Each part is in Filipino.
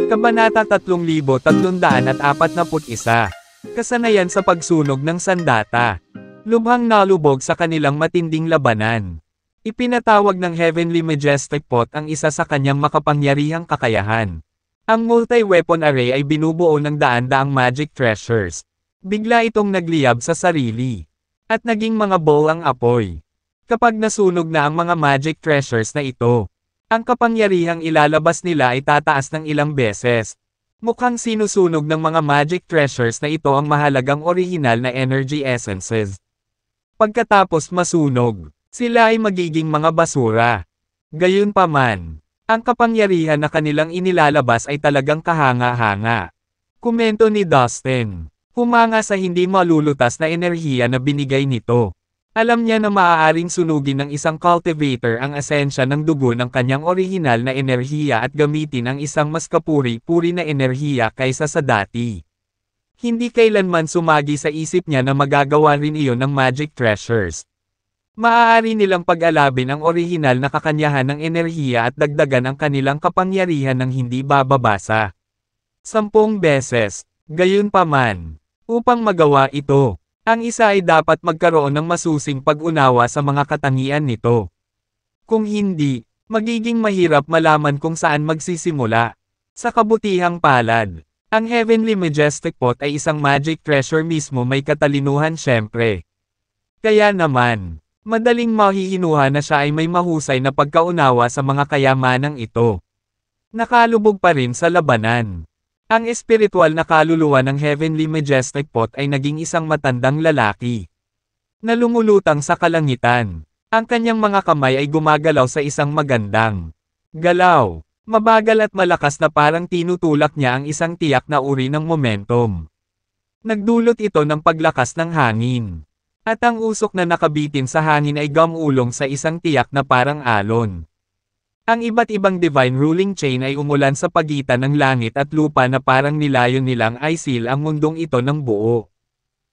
Kabanata 3341. Kasanayan sa pagsunog ng sandata. Lubhang nalubog sa kanilang matinding labanan. Ipinatawag ng Heavenly Majestic Pot ang isa sa kanyang makapangyarihang kakayahan. Ang multi-weapon array ay binubuo ng daan-daang magic treasures. Bigla itong nagliyab sa sarili. At naging mga ball ang apoy. Kapag nasunog na ang mga magic treasures na ito, ang kapangyarihang ilalabas nila ay tataas ng ilang beses. Mukhang sinusunog ng mga magic treasures na ito ang mahalagang orihinal na energy essences. Pagkatapos masunog, sila ay magiging mga basura. Gayunpaman, ang kapangyarihan na kanilang inilalabas ay talagang kahanga-hanga. Komento ni Dustin. Humanga sa hindi malulutas na enerhiya na binigay nito. Alam niya na maaaring sunugin ng isang cultivator ang esensya ng dugo ng kanyang orihinal na enerhiya at gamitin ang isang mas kapuri-puri na enerhiya kaysa sa dati. Hindi kailanman sumagi sa isip niya na magagawa rin iyon ng magic treasures. Maaari nilang pag-alabin ang orihinal na kakanyahan ng enerhiya at dagdagan ang kanilang kapangyarihan ng hindi bababasa. 10 beses, gayunpaman. Upang magawa ito, ang isa ay dapat magkaroon ng masusing pag-unawa sa mga katangian nito. Kung hindi, magiging mahirap malaman kung saan magsisimula. Sa kabutihang palad, ang Heavenly Majestic Pot ay isang magic treasure mismo, may katalinuhan syempre. Kaya naman, madaling mahihinuha na siya ay may mahusay na pagkaunawa sa mga kayamanang ito. Nakalubog pa rin sa labanan. Ang espiritual na kaluluwa ng Heavenly Majestic Pot ay naging isang matandang lalaki na lumulutang sa kalangitan. Ang kanyang mga kamay ay gumagalaw sa isang magandang galaw. Mabagal at malakas na parang tinutulak niya ang isang tiyak na uri ng momentum. Nagdulot ito ng paglakas ng hangin. At ang usok na nakabitin sa hangin ay gumulong sa isang tiyak na parang alon. Ang iba't ibang divine ruling chain ay umulan sa pagitan ng langit at lupa na parang nilayon nilang i-seal ang mundong ito ng buo.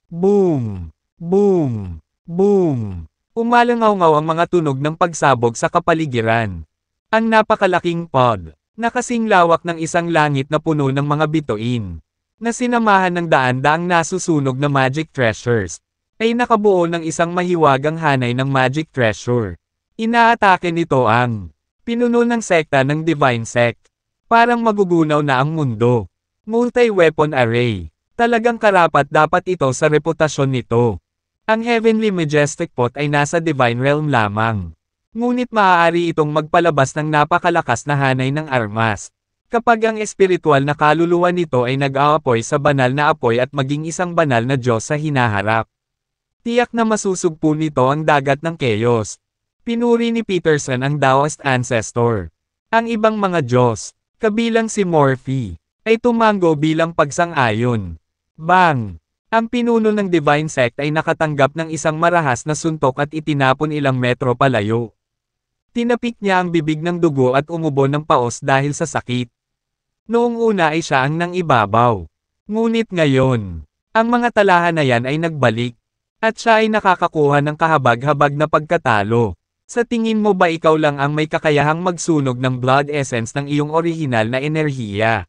Boom! Boom! Boom! Umalangaw-ngaw ang mga tunog ng pagsabog sa kapaligiran. Ang napakalaking pod, na kasing lawak ng isang langit na puno ng mga bituin, na sinamahan ng daan-daang nasusunog na magic treasures, ay nakabuo ng isang mahiwagang hanay ng magic treasure. Inaatake nito ang pinuno ng sekta ng Divine Sect. Parang magugunaw na ang mundo. Multi-weapon array. Talagang karapat-dapat ito sa reputasyon nito. Ang Heavenly Majestic Pot ay nasa Divine Realm lamang. Ngunit maaari itong magpalabas ng napakalakas na hanay ng armas. Kapag ang espiritual na kaluluwa nito ay nag-aapoy sa banal na apoy at maging isang banal na Diyos sa hinaharap. Tiyak na masusugpo nito ang dagat ng chaos. Pinuri ni Peterson ang Taoist ancestor. Ang ibang mga Diyos, kabilang si Morphe, ay tumango bilang pagsang-ayon. Bang! Ang pinuno ng Divine Sect ay nakatanggap ng isang marahas na suntok at itinapon ilang metro palayo. Tinapik niya ang bibig ng dugo at umubo ng paos dahil sa sakit. Noong una ay siya ang nangibabaw. Ngunit ngayon, ang mga talahanayan ay nagbalik. At siya ay nakakakuha ng kahabag-habag na pagkatalo. Sa tingin mo ba ikaw lang ang may kakayahang magsunog ng blood essence ng iyong orihinal na enerhiya?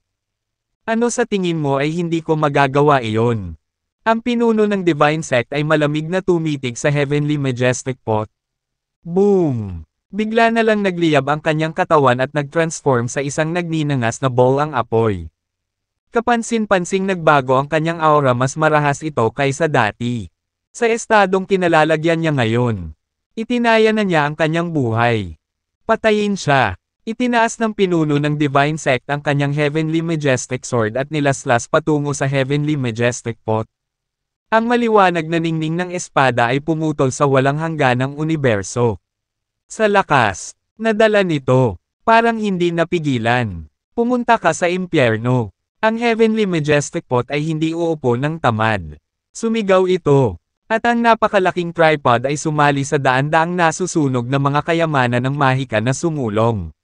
Ano sa tingin mo ay hindi ko magagawa iyon? Ang pinuno ng Divine Sect ay malamig na tumitig sa Heavenly Majestic Pot. Boom! Bigla na lang nagliyab ang kanyang katawan at nag-transform sa isang nagninangas na ball ang apoy. Kapansin-pansing nagbago ang kanyang aura, mas marahas ito kaysa dati. Sa estadong kinalalagyan niya ngayon, itinaya na niya ang kanyang buhay. Patayin siya. Itinaas ng pinuno ng Divine Sect ang kanyang Heavenly Majestic Sword at nilaslas patungo sa Heavenly Majestic Pot. Ang maliwanag na ningning ng espada ay pumutol sa walang hangganang universo. Sa lakas, nadala nito, parang hindi napigilan. Pumunta ka sa impyerno. Ang Heavenly Majestic Pot ay hindi uupo ng tamad. Sumigaw ito. At ang napakalaking tripod ay sumali sa daan-daang nasusunog na mga kayamanan ng mahika na sumulong.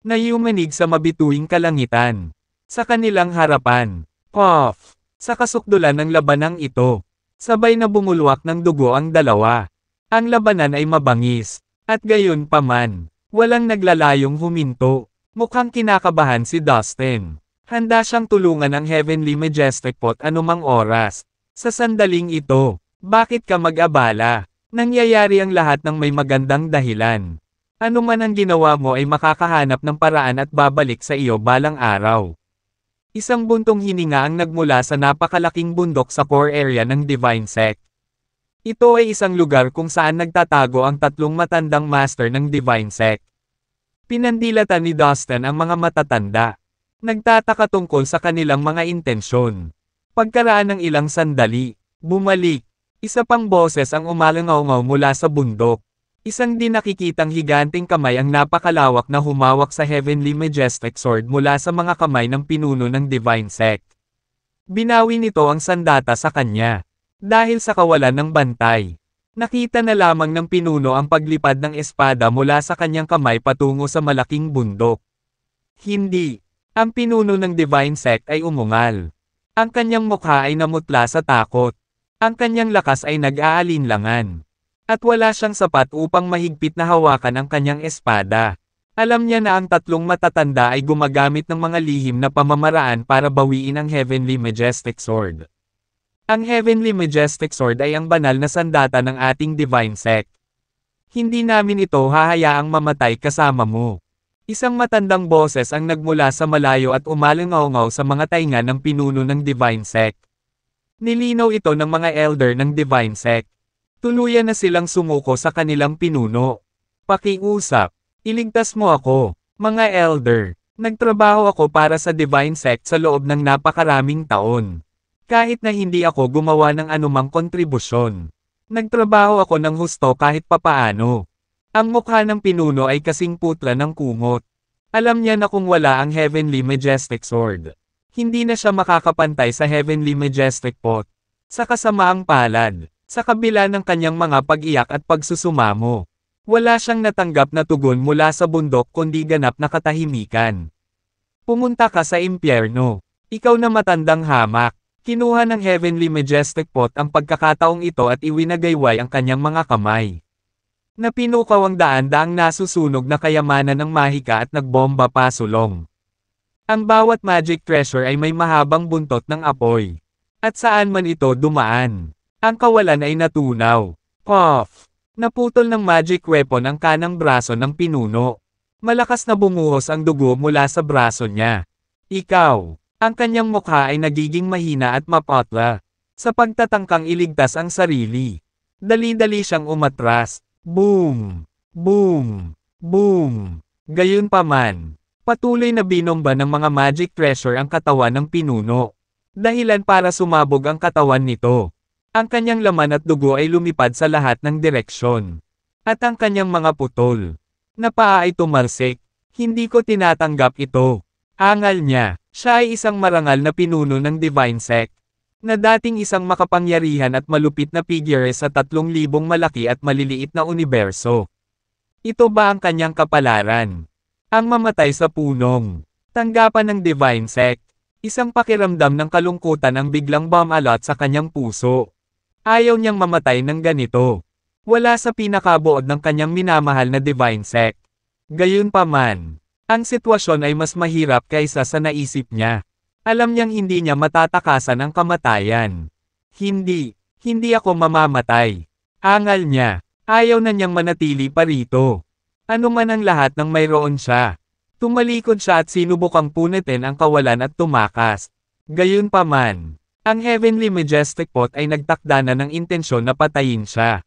Nayumanig sa mabituing kalangitan. Sa kanilang harapan, puff! Sa kasukdulan ng labanang ito, sabay na bumulwak ng dugo ang dalawa. Ang labanan ay mabangis. At gayon pa man, walang naglalayong huminto. Mukhang kinakabahan si Dustin. Handa siyang tulungan ang Heavenly Majestic Pot anumang oras. Sa sandaling ito, bakit ka mag-abala? Nangyayari ang lahat ng may magandang dahilan. Ano man ang ginawa mo ay makakahanap ng paraan at babalik sa iyo balang araw. Isang buntong hininga ang nagmula sa napakalaking bundok sa core area ng Divine Sect. Ito ay isang lugar kung saan nagtatago ang tatlong matandang master ng Divine Sect. Pinandilatan ni Dustin ang mga matatanda. Nagtataka tungkol sa kanilang mga intensyon. Pagkaraan ng ilang sandali, bumalik. Isa pang boses ang umalangaw-ngaw mula sa bundok. Isang di nakikitang higanting kamay ang napakalawak na humawak sa Heavenly Majestic Sword mula sa mga kamay ng pinuno ng Divine Sect. Binawi nito ang sandata sa kanya. Dahil sa kawalan ng bantay, nakita na lamang ng pinuno ang paglipad ng espada mula sa kanyang kamay patungo sa malaking bundok. Hindi. Ang pinuno ng Divine Sect ay umungal. Ang kanyang mukha ay namutla sa takot. Ang kanyang lakas ay nag-aalinlangan. At wala siyang sapat upang mahigpit na hawakan ang kanyang espada. Alam niya na ang tatlong matatanda ay gumagamit ng mga lihim na pamamaraan para bawiin ang Heavenly Majestic Sword. Ang Heavenly Majestic Sword ay ang banal na sandata ng ating Divine Sect. Hindi namin ito hahayaang mamatay kasama mo. Isang matandang boses ang nagmula sa malayo at umalangaw-ngaw sa mga tainga ng pinuno ng Divine Sect. Nilinaw ito ng mga elder ng Divine Sect. Tuluyan na silang sumuko sa kanilang pinuno. Pakiusap, iligtas mo ako, mga elder. Nagtrabaho ako para sa Divine Sect sa loob ng napakaraming taon. Kahit na hindi ako gumawa ng anumang kontribusyon. Nagtrabaho ako ng husto kahit papaano. Ang mukha ng pinuno ay kasing putla ng kumot. Alam niya na kung wala ang Heavenly Majestic Sword, hindi na siya makakapantay sa Heavenly Majestic Pot. Sa kasamaang palad, sa kabila ng kanyang mga pag-iyak at pagsusumamo, wala siyang natanggap na tugon mula sa bundok kundi ganap na katahimikan. Pumunta ka sa impyerno. Ikaw na matandang hamak. Kinuha ng Heavenly Majestic Pot ang pagkakataong ito at iwinagayway ang kanyang mga kamay. Napinukaw ang daan-daang nasusunog na kayamanan ng mahika at nagbomba pasulong. Ang bawat magic treasure ay may mahabang buntot ng apoy. At saan man ito dumaan, ang kawalan ay natunaw. Puff! Naputol ng magic weapon ang kanang braso ng pinuno. Malakas na bumuhos ang dugo mula sa braso niya. Ikaw! Ang kanyang mukha ay nagiging mahina at mapotla. Sa pagtatangkang iligtas ang sarili. Dali-dali siyang umatras. Boom! Boom! Boom! Gayunpaman, patuloy na binomba ng mga magic treasure ang katawan ng pinuno. Dahilan para sumabog ang katawan nito. Ang kanyang laman at dugo ay lumipad sa lahat ng direksyon. At ang kanyang mga putol na paa ay tumalsik. Hindi ko tinatanggap ito. Angal niya. Siya ay isang marangal na pinuno ng Divine Sect, na dating isang makapangyarihan at malupit na figure sa 3,000 malaki at maliliit na universo. Ito ba ang kanyang kapalaran? Ang mamatay sa punong tanggapan ng Divine Sect. Isang pakiramdam ng kalungkutan ang biglang bumalot sa kanyang puso. Ayaw niyang mamatay ng ganito. Wala sa pinakabuod ng kanyang minamahal na Divine Sect. Gayunpaman, ang sitwasyon ay mas mahirap kaysa sa naisip niya. Alam niyang hindi niya matatakasan ang kamatayan. Hindi ako mamamatay. Angal niya. Ayaw na niyang manatili pa rito. Ano man ang lahat ng mayroon siya. Tumalikod siya at sinubukang punitin ang kawalan at tumakas. Gayunpaman, ang Heavenly Majestic Pot ay nagtakda na ng intensyon na patayin siya.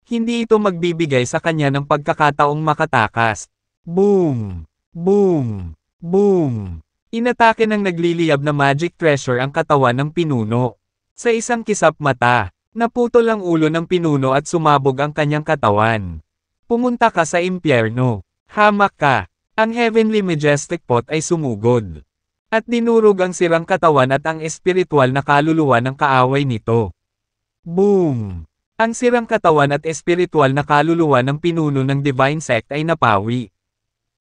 Hindi ito magbibigay sa kanya ng pagkakataong makatakas. Boom! Boom! Boom! Inatake ng nagliliyab na magic treasure ang katawan ng pinuno. Sa isang kisap mata, naputol ang ulo ng pinuno at sumabog ang kanyang katawan. Pumunta ka sa impyerno. Hamak ka. Ang Heavenly Majestic Pot ay sumugod. At dinurog ang sirang katawan at ang espiritual na kaluluwa ng kaaway nito. Boom! Ang sirang katawan at espiritual na kaluluwa ng pinuno ng Divine Sect ay napawi.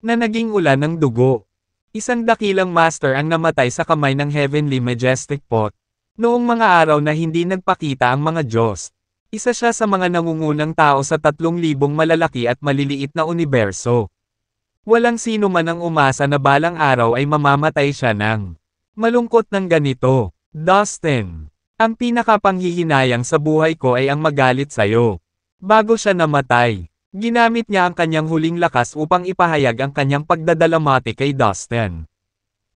Na naging ulan ng dugo. Isang dakilang master ang namatay sa kamay ng Heavenly Majestic Pot. Noong mga araw na hindi nagpakita ang mga Diyos. Isa siya sa mga nangungunang tao sa 3,000 malalaki at maliliit na universo. Walang sino man ang umasa na balang araw ay mamamatay siya ng malungkot ng ganito. Dustin, ang pinakapanghihinayang sa buhay ko ay ang magalit sa'yo. Bago siya namatay, ginamit niya ang kanyang huling lakas upang ipahayag ang kanyang pagdadalamati kay Dustin.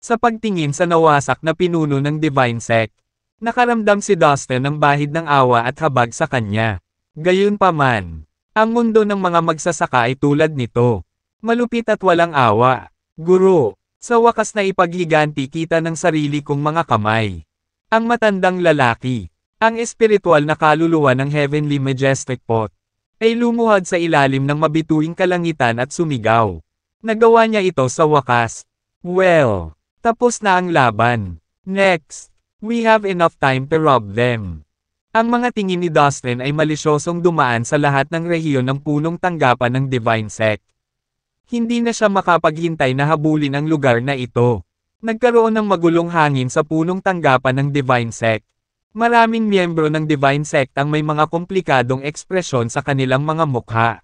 Sa pagtingin sa nawasak na pinuno ng Divine Sect, nakaramdam si Dustin ng bahid ng awa at habag sa kanya. Gayunpaman, ang mundo ng mga magsasaka ay tulad nito. Malupit at walang awa. Guro, sa wakas na ipaghiganti kita ng sarili kong mga kamay. Ang matandang lalaki, ang espiritual na kaluluwa ng Heavenly Majestic Pot, ay lumuhad sa ilalim ng mabituing kalangitan at sumigaw. Nagawa niya ito sa wakas. Well, tapos na ang laban. Next, we have enough time to rob them. Ang mga tingin ni Dustin ay malisyosong dumaan sa lahat ng rehiyon ng punong tanggapan ng Divine Sect. Hindi na siya makapaghintay na habulin ang lugar na ito. Nagkaroon ng magulong hangin sa punong tanggapan ng Divine Sect. Maraming miyembro ng Divine Sect ang may mga komplikadong ekspresyon sa kanilang mga mukha.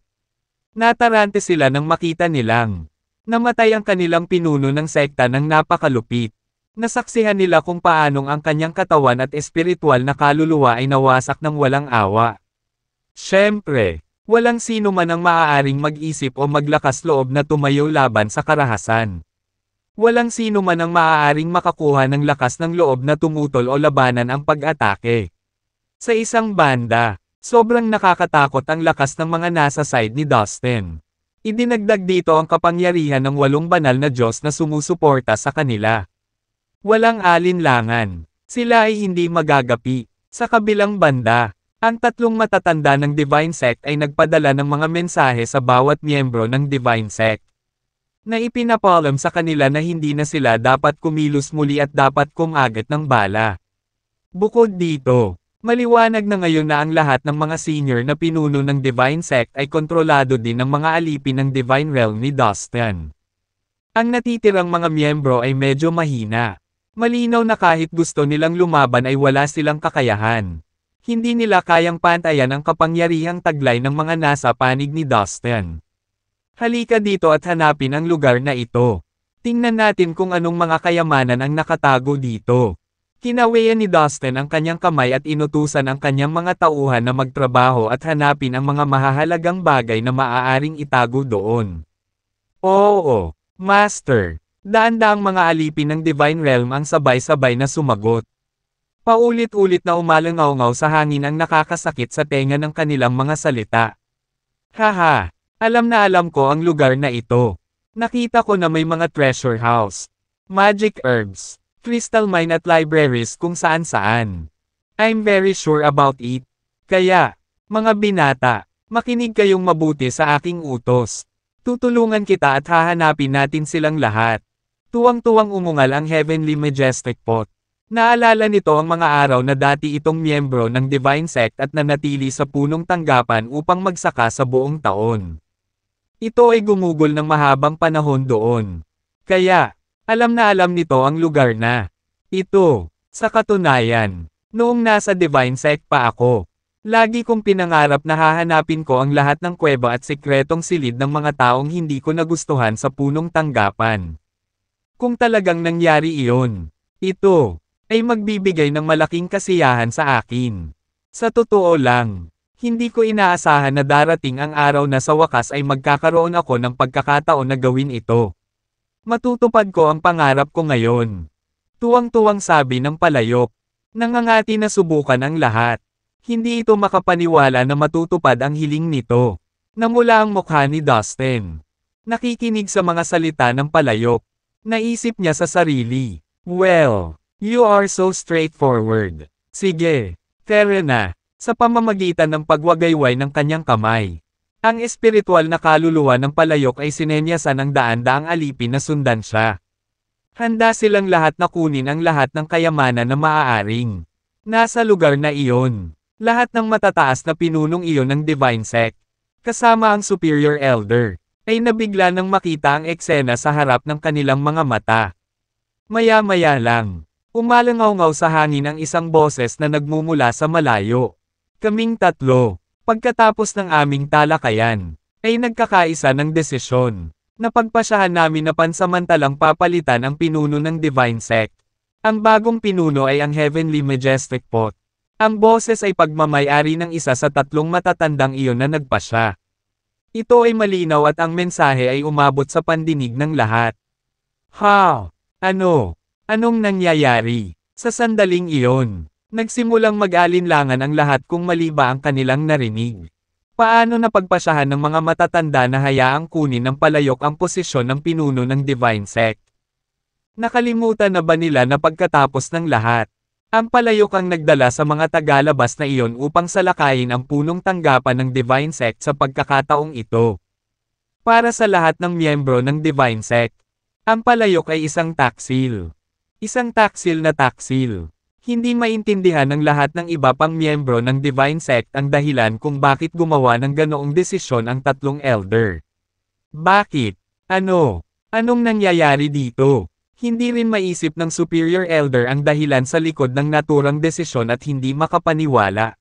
Natarante sila nang makita nilang namatay ang kanilang pinuno ng sekta ng napakalupit. Nasaksihan nila kung paanong ang kanyang katawan at espiritual na kaluluwa ay nawasak ng walang awa. Siyempre, walang sino man ang maaaring mag-isip o maglakas loob na tumayo laban sa karahasan. Walang sino man ang maaaring makakuha ng lakas ng loob na tumutol o labanan ang pag-atake. Sa isang banda, sobrang nakakatakot ang lakas ng mga nasa side ni Dustin. Idinagdag dito ang kapangyarihan ng 8 banal na Diyos na sumusuporta sa kanila. Walang alinlangan. Sila ay hindi magagapi. Sa kabilang banda, ang 3 matatanda ng Divine Sect ay nagpadala ng mga mensahe sa bawat miyembro ng Divine Sect, na ipinapalam sa kanila na hindi na sila dapat kumilos muli at dapat kumagat ng bala. Bukod dito, maliwanag na ngayon na ang lahat ng mga senior na pinuno ng Divine Sect ay kontrolado din ng mga alipin ng Divine Realm ni Dustin. Ang natitirang mga miyembro ay medyo mahina. Malinaw na kahit gusto nilang lumaban ay wala silang kakayahan. Hindi nila kayang pantayan ang kapangyarihang taglay ng mga nasa panig ni Dustin. Halika dito at hanapin ang lugar na ito. Tingnan natin kung anong mga kayamanan ang nakatago dito. Kinawayan ni Dustin ang kanyang kamay at inutusan ang kanyang mga tauhan na magtrabaho at hanapin ang mga mahahalagang bagay na maaaring itago doon. Oo, Master. Daan-daang mga alipin ng Divine Realm ang sabay-sabay na sumagot. Paulit-ulit na umalangaw-ngaw sa hangin ang nakakasakit sa tenga ng kanilang mga salita. Haha, alam na alam ko ang lugar na ito. Nakita ko na may mga treasure house, magic herbs, crystal mine at libraries kung saan-saan. I'm very sure about it. Kaya, mga binata, makinig kayong mabuti sa aking utos. Tutulungan kita at hahanapin natin silang lahat. Tuwang-tuwang umungal ang Heavenly Majestic Pot. Naalala nito ang mga araw na dati itong miyembro ng Divine Sect at nanatili sa punong tanggapan upang magsaka sa buong taon. Ito ay gumugol ng mahabang panahon doon. Kaya, alam na alam nito ang lugar na ito. Sa katunayan, noong nasa Divine Sect pa ako, lagi kong pinangarap na hahanapin ko ang lahat ng kuweba at sikretong silid ng mga taong hindi ko nagustuhan sa punong tanggapan. Kung talagang nangyari iyon, ito ay magbibigay ng malaking kasiyahan sa akin. Sa totoo lang, hindi ko inaasahan na darating ang araw na sa wakas ay magkakaroon ako ng pagkakataon na gawin ito. Matutupad ko ang pangarap ko ngayon. Tuwang-tuwang sabi ng palayok. Nangangati na subukan ang lahat. Hindi ito makapaniwala na matutupad ang hiling nito. Namula ang mukha ni Dustin. Nakikinig sa mga salita ng palayok. Naisip niya sa sarili. Well, you are so straightforward. Sige, tara na. Sa pamamagitan ng pagwagayway ng kanyang kamay, ang espiritual na kaluluwa ng palayok ay sinenyasan ng daan-daang alipin na sundan siya. Handa silang lahat na kunin ang lahat ng kayamanan na maaaring nasa lugar na iyon. Lahat ng matataas na pinunong iyon ng Divine Sect, kasama ang Superior Elder, ay nabigla nang makita ang eksena sa harap ng kanilang mga mata. Maya-maya lang, umalangaw-ngaw sa hangin ang isang boses na nagmumula sa malayo. Kaming tatlo, pagkatapos ng aming talakayan, ay nagkakaisa ng desisyon. Napagpasyahan namin na pansamantalang papalitan ang pinuno ng Divine Sect. Ang bagong pinuno ay ang Heavenly Majestic Pot. Ang boses ay pagmamayari ng isa sa tatlong matatandang iyon na nagpasya. Ito ay malinaw at ang mensahe ay umabot sa pandinig ng lahat. Ha? Ano? Anong nangyayari? Sa sandaling iyon, nagsimulang mag-alinlangan ang lahat kung mali ba ang kanilang narinig. Paano napagpasyahan ng mga matatanda na hayaang kunin ng palayok ang posisyon ng pinuno ng Divine Sect? Nakalimutan na ba nila na pagkatapos ng lahat, ang palayok ang nagdala sa mga tagalabas na iyon upang salakayin ang punong tanggapan ng Divine Sect sa pagkakataong ito? Para sa lahat ng miyembro ng Divine Sect, ang palayok ay isang taksil. Isang taksil na taksil. Hindi maintindihan ng lahat ng iba pang miyembro ng Divine Sect ang dahilan kung bakit gumawa ng ganoong desisyon ang tatlong elder. Bakit? Ano? Anong nangyayari dito? Hindi rin maisip ng Superior Elder ang dahilan sa likod ng naturang desisyon at hindi makapaniwala.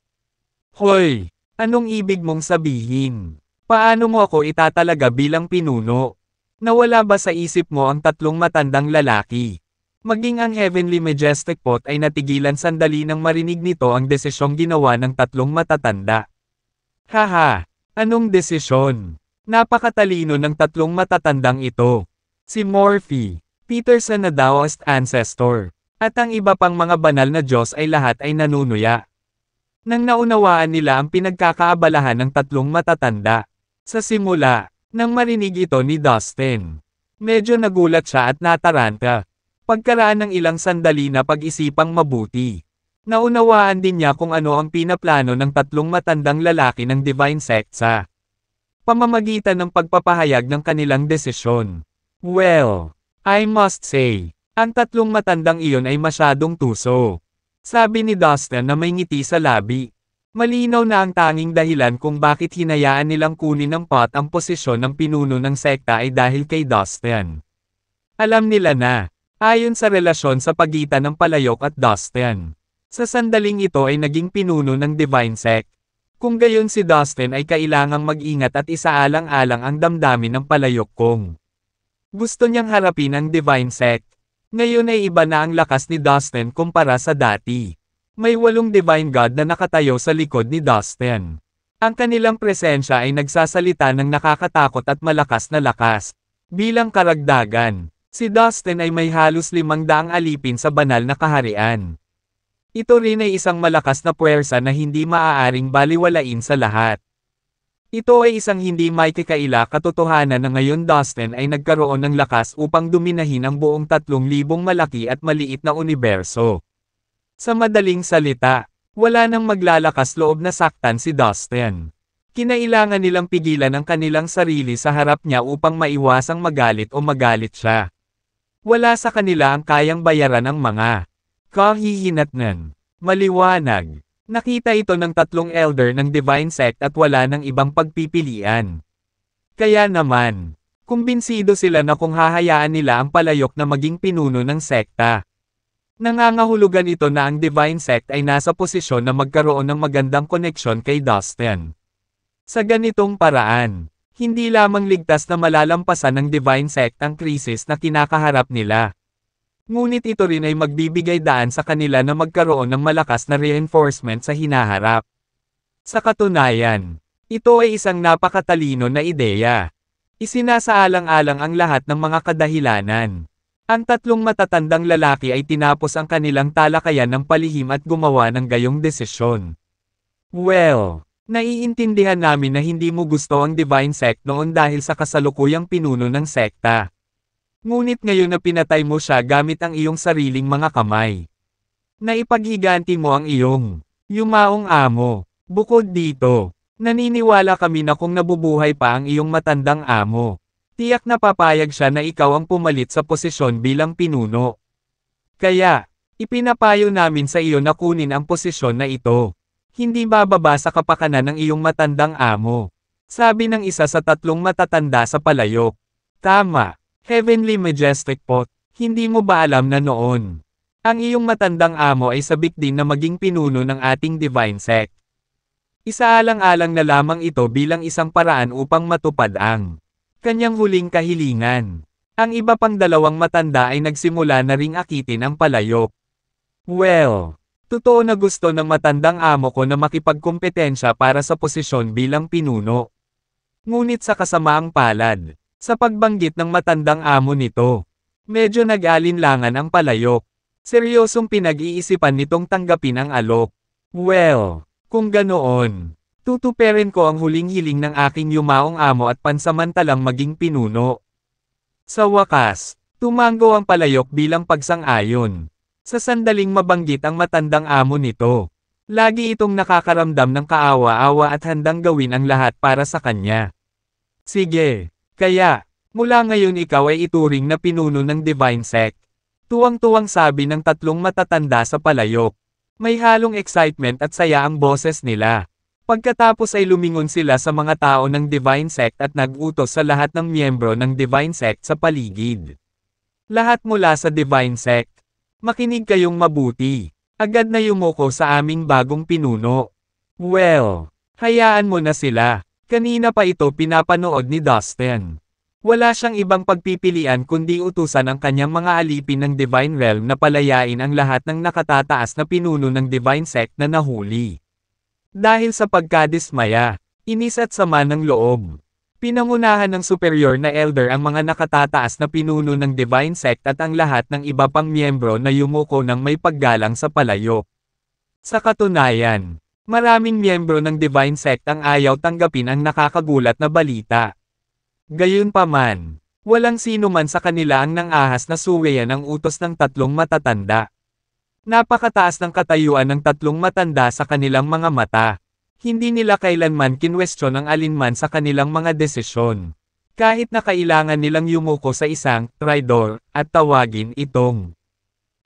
Hoy! Anong ibig mong sabihin? Paano mo ako itatalaga bilang pinuno? Nawala ba sa isip mo ang tatlong matandang lalaki? Maging ang Heavenly Majestic Pot ay natigilan sandali nang marinig nito ang desisyong ginawa ng tatlong matatanda. Haha! Anong desisyon? Napakatalino ng tatlong matatandang ito. Si Morphe, Peterson na Daoist Ancestor, at ang iba pang mga banal na Diyos ay lahat ay nanunuya. Nang naunawaan nila ang pinagkakaabalahan ng tatlong matatanda. Sa simula, nang marinig ito ni Dustin, medyo nagulat siya at nataranta. Pagkaraan ng ilang sandali na pag-isipang mabuti, naunawaan din niya kung ano ang pinaplano ng tatlong matandang lalaki ng Divine Sect sa pamamagitan ng pagpapahayag ng kanilang desisyon. Well, I must say, ang tatlong matandang iyon ay masyadong tuso. Sabi ni Dustin na may ngiti sa labi. Malinaw na ang tanging dahilan kung bakit hinayaan nilang kunin ng Pot ang posisyon ng pinuno ng sekta ay dahil kay Dustin. Alam nila na, ayon sa relasyon sa pagitan ng palayok at Dustin, sa sandaling ito ay naging pinuno ng Divine Sect. Kung gayon si Dustin ay kailangang mag-ingat at isaalang-alang ang damdamin ng palayok kung gusto niyang harapin ang Divine Sect. Ngayon ay iba na ang lakas ni Dustin kumpara sa dati. May 8 Divine God na nakatayo sa likod ni Dustin. Ang kanilang presensya ay nagsasalita ng nakakatakot at malakas na lakas. Bilang karagdagan, si Dustin ay may halos 500 alipin sa banal na kaharian. Ito rin ay isang malakas na puwersa na hindi maaaring baliwalain sa lahat. Ito ay isang hindi maikikaila katotohanan na ngayon Dustin ay nagkaroon ng lakas upang dominahin ang buong 3,000 malaki at maliit na universo. Sa madaling salita, wala nang maglalakas loob na saktan si Dustin. Kinailangan nilang pigilan ang kanilang sarili sa harap niya upang maiwasang magalit o magalit siya. Wala sa kanila ang kayang bayaran ang mga kahihinatnan. Maliwanag. Nakita ito ng tatlong elder ng Divine Sect at wala ng ibang pagpipilian. Kaya naman, kumbinsido sila na kung hahayaan nila ang palayok na maging pinuno ng sekta. Nangangahulugan ito na ang Divine Sect ay nasa posisyon na magkaroon ng magandang koneksyon kay Dustin. Sa ganitong paraan, hindi lamang ligtas na malalampasan ng Divine Sect ang krisis na kinakaharap nila. Ngunit ito rin ay magbibigay daan sa kanila na magkaroon ng malakas na reinforcement sa hinaharap. Sa katunayan, ito ay isang napakatalino na ideya. Isinasaalang-alang ang lahat ng mga kadahilanan. Ang tatlong matatandang lalaki ay tinapos ang kanilang talakayan ng palihim at gumawa ng gayong desisyon. Well, naiintindihan namin na hindi mo gusto ang Divine Sect noon dahil sa kasalukuyang pinuno ng sekta. Ngunit ngayon na pinatay mo siya gamit ang iyong sariling mga kamay. Naipaghiganti mo ang iyong yumaong amo. Bukod dito, naniniwala kami na kung nabubuhay pa ang iyong matandang amo, tiyak na papayag siya na ikaw ang pumalit sa posisyon bilang pinuno. Kaya, ipinapayo namin sa iyo na kunin ang posisyon na ito. Hindi bababa sa kapakanan ng iyong matandang amo. Sabi ng isa sa tatlong matatanda sa palayok. Tama. Heavenly Majestic Pot, hindi mo ba alam na noon? Ang iyong matandang amo ay sabik din na maging pinuno ng ating Divine Sect. Isaalang-alang na lamang ito bilang isang paraan upang matupad ang kanyang huling kahilingan. Ang iba pang dalawang matanda ay nagsimula na ring akitin ang palayok. Well, totoo na gusto ng matandang amo ko na makipagkumpetensya para sa posisyon bilang pinuno. Ngunit sa kasamaang palad, sa pagbanggit ng matandang amo nito, medyo nag-alinlangan ang palayok. Seryosong pinag-iisipan nitong tanggapin ang alok. Well, kung ganoon, tutuperin ko ang huling hiling ng aking yumaong amo at pansamantalang maging pinuno. Sa wakas, tumango ang palayok bilang pagsang-ayon. Sa sandaling mabanggit ang matandang amo nito, lagi itong nakakaramdam ng kaawa-awa at handang gawin ang lahat para sa kanya. Sige, kaya, mula ngayon ikaw ay ituring na pinuno ng Divine Sect. Tuwang-tuwang sabi ng tatlong matatanda sa palayok. May halong excitement at saya ang boses nila. Pagkatapos ay lumingon sila sa mga tao ng Divine Sect at nag-utos sa lahat ng miyembro ng Divine Sect sa paligid. Lahat mula sa Divine Sect. Makinig kayong mabuti. Agad na yumuko sa aming bagong pinuno. Well, hayaan mo na sila. Kanina pa ito pinapanood ni Dustin. Wala siyang ibang pagpipilian kundi utusan ang kanyang mga alipin ng Divine Realm na palayain ang lahat ng nakatataas na pinuno ng Divine Sect na nahuli. Dahil sa pagkadismaya, inis at sama ng loob, pinangunahan ng superior na elder ang mga nakatataas na pinuno ng Divine Sect at ang lahat ng iba pang miyembro na yumuko ng may paggalang sa palayok. Sa katunayan, maraming miyembro ng Divine Sect ang ayaw tanggapin ang nakakagulat na balita. Gayunpaman, walang sino man sa kanila ang nangahas na suwayan ang utos ng tatlong matatanda. Napakataas ng katayuan ng tatlong matanda sa kanilang mga mata. Hindi nila kailanman kinwestiyon ang alinman sa kanilang mga desisyon. Kahit na kailangan nilang yumuko sa isang traidor at tawagin itong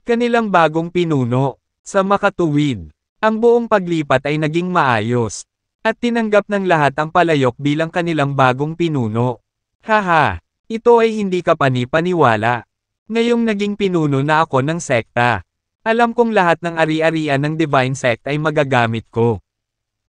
kanilang bagong pinuno. Sa makatuwid, ang buong paglipat ay naging maayos. At tinanggap ng lahat ang palayok bilang kanilang bagong pinuno. Haha, ito ay hindi ka pani-paniwala. Ngayong naging pinuno na ako ng sekta, alam kong lahat ng ari-arian ng Divine Sect ay magagamit ko.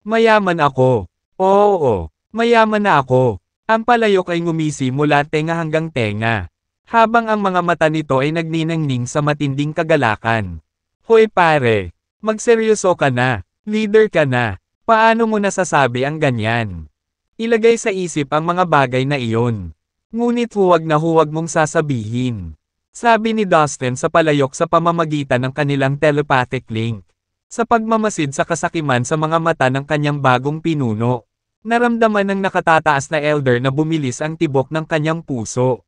Mayaman ako. Oo, mayaman na ako. Ang palayok ay ngumisi mula tenga hanggang tenga. Habang ang mga mata nito ay nagniningning sa matinding kagalakan. Hoy pare, magseryoso ka na, leader ka na. Paano mo nasasabi ang ganyan? Ilagay sa isip ang mga bagay na iyon. Ngunit huwag mong sasabihin. Sabi ni Dustin sa palayok sa pamamagitan ng kanilang telepathic link. Sa pagmamasid sa kasakiman sa mga mata ng kanyang bagong pinuno, naramdaman ng nakatataas na elder na bumilis ang tibok ng kanyang puso.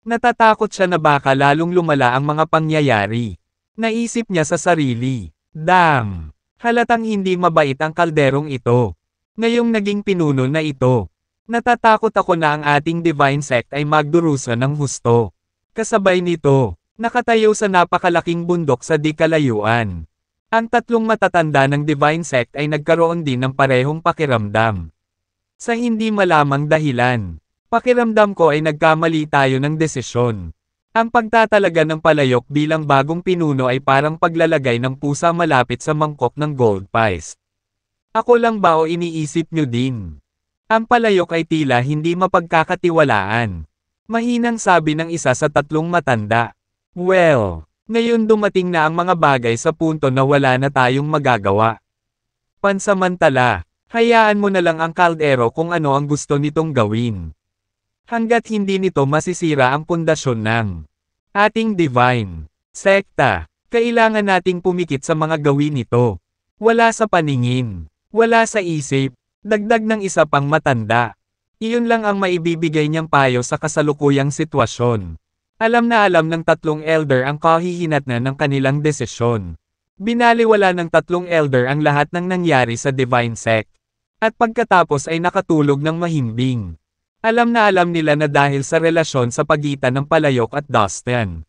Natatakot siya na baka lalong lumala ang mga pangyayari. Naisip niya sa sarili, damn, halatang hindi mabait ang kalderong ito. Ngayong naging pinuno na ito, natatakot ako na ang ating Divine Sect ay magdurusa ng husto. Kasabay nito, nakatayo sa napakalaking bundok sa di kalayuan. Ang tatlong matatanda ng Divine Sect ay nagkaroon din ng parehong pakiramdam. Sa hindi malamang dahilan, pakiramdam ko ay nagkamali tayo ng desisyon. Ang pagtatalaga ng palayok bilang bagong pinuno ay parang paglalagay ng pusa malapit sa mangkok ng gold pies. Ako lang ba o iniisip nyo din? Ang palayok ay tila hindi mapagkakatiwalaan. Mahinang sabi ng isa sa tatlong matanda. Well, ngayon dumating na ang mga bagay sa punto na wala na tayong magagawa. Pansamantala, hayaan mo na lang ang kaldero kung ano ang gusto nitong gawin. Hanggat hindi nito masisira ang pundasyon ng ating divine sekta, kailangan nating pumikit sa mga gawin nito. Wala sa paningin, wala sa isip, dagdag ng isa pang matanda. Iyon lang ang maibibigay niyang payo sa kasalukuyang sitwasyon. Alam na alam ng tatlong elder ang kahihinatnan ng kanilang desisyon. Binaliwala ng tatlong elder ang lahat ng nangyari sa Divine Sect. At pagkatapos ay nakatulog ng mahimbing. Alam na alam nila na dahil sa relasyon sa pagitan ng palayok at Dustin,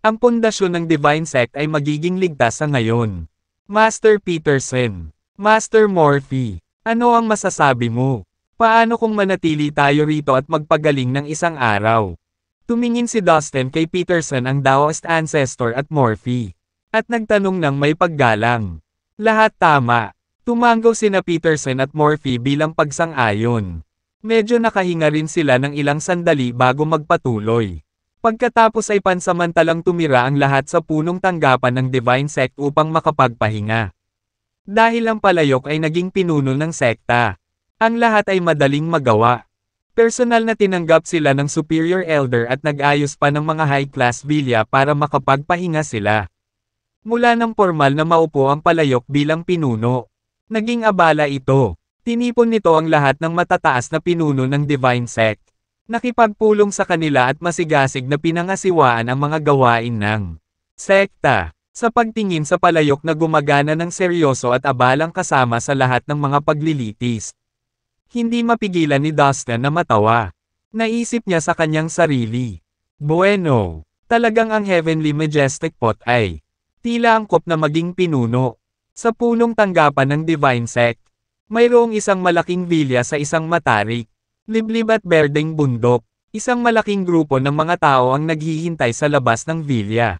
ang pundasyon ng Divine Sect ay magiging ligtas sa ngayon. Master Peterson, Master Morphy, ano ang masasabi mo? Paano kung manatili tayo rito at magpagaling ng isang araw? Tumingin si Dustin kay Peterson ang Daoist Ancestor at Morphy. At nagtanong ng may paggalang. Lahat tama. Tumanggo sina Peterson at Morphy bilang pagsang-ayon. Medyo nakahinga rin sila ng ilang sandali bago magpatuloy. Pagkatapos ay pansamantalang tumira ang lahat sa punong tanggapan ng Divine Sect upang makapagpahinga. Dahil ang palayok ay naging pinuno ng sekta. Ang lahat ay madaling magawa. Personal na tinanggap sila ng Superior Elder at nag-ayos pa ng mga high-class villa para makapagpahinga sila. Mula ng formal na maupo ang palayok bilang pinuno. Naging abala ito. Tinipon nito ang lahat ng matataas na pinuno ng Divine Sect. Nakipagpulong sa kanila at masigasig na pinangasiwaan ang mga gawain ng sekta. Sa pagtingin sa palayok na gumagana ng seryoso at abalang kasama sa lahat ng mga paglilitis. Hindi mapigilan ni Dustin na matawa. Naisip niya sa kanyang sarili. Bueno, talagang ang Heavenly Majestic Pot ay tila angkop na maging pinuno. Sa punong tanggapan ng Divine Sect, mayroong isang malaking villa sa isang matarik. Liblib at berdeng bundok, isang malaking grupo ng mga tao ang naghihintay sa labas ng villa.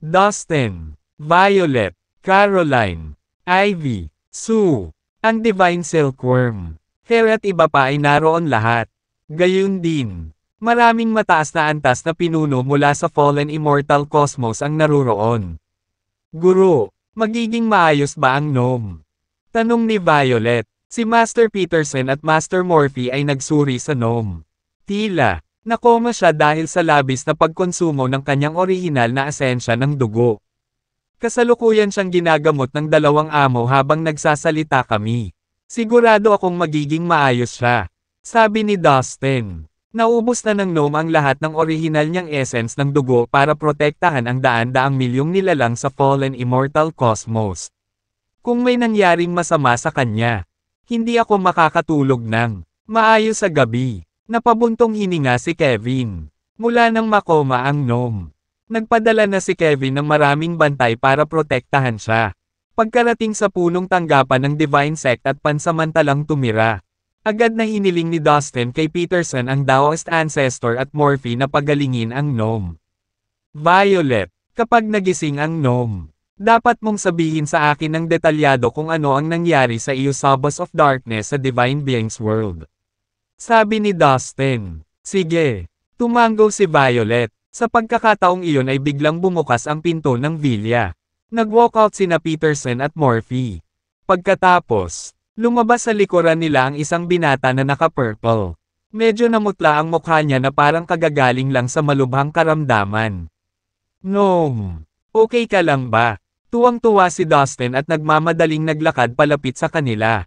Dustin, Violet, Caroline, Ivy, Sue, ang Divine Silkworm, Hair at iba pa ay naroon lahat. Gayun din, maraming mataas na antas na pinuno mula sa Fallen Immortal Cosmos ang naruroon. Guro, magiging maayos ba ang gnome? Tanong ni Violet. Si Master Peterson at Master Morphy ay nagsuri sa gnome. Tila, nakoma siya dahil sa labis na pagkonsumo ng kanyang orihinal na asensya ng dugo. Kasalukuyan siyang ginagamot ng dalawang amo habang nagsasalita kami. Sigurado akong magiging maayos siya. Sabi ni Dustin. Naubos na ng gnome ang lahat ng orihinal niyang essence ng dugo para protektahan ang daan-daang milyong nilalang sa Fallen Immortal Cosmos. Kung may nangyaring masama sa kanya, hindi ako makakatulog ng maayos sa gabi. Napabuntong hininga si Kevin. Mula nang makoma ang gnome. Nagpadala na si Kevin ng maraming bantay para protektahan siya. Pagkarating sa punong tanggapan ng Divine Sect at pansamantalang tumira. Agad na hiniling ni Dustin kay Peterson ang Daoist Ancestor at Morphy na pagalingin ang gnome. Violet, kapag nagising ang gnome, dapat mong sabihin sa akin ng detalyado kung ano ang nangyari sa iyo sa Boss of Darkness sa Divine Beings World. Sabi ni Dustin. Sige. Tumanggo si Violet. Sa pagkakataong iyon ay biglang bumukas ang pinto ng villa. Nag-walkout sina Peterson at Morphy. Pagkatapos, lumabas sa likuran nila ang isang binata na naka-purple. Medyo namutla ang mukha niya na parang kagagaling lang sa malubhang karamdaman. Gnome, okay ka lang ba? Tuwang-tuwa si Dustin at nagmamadaling naglakad palapit sa kanila.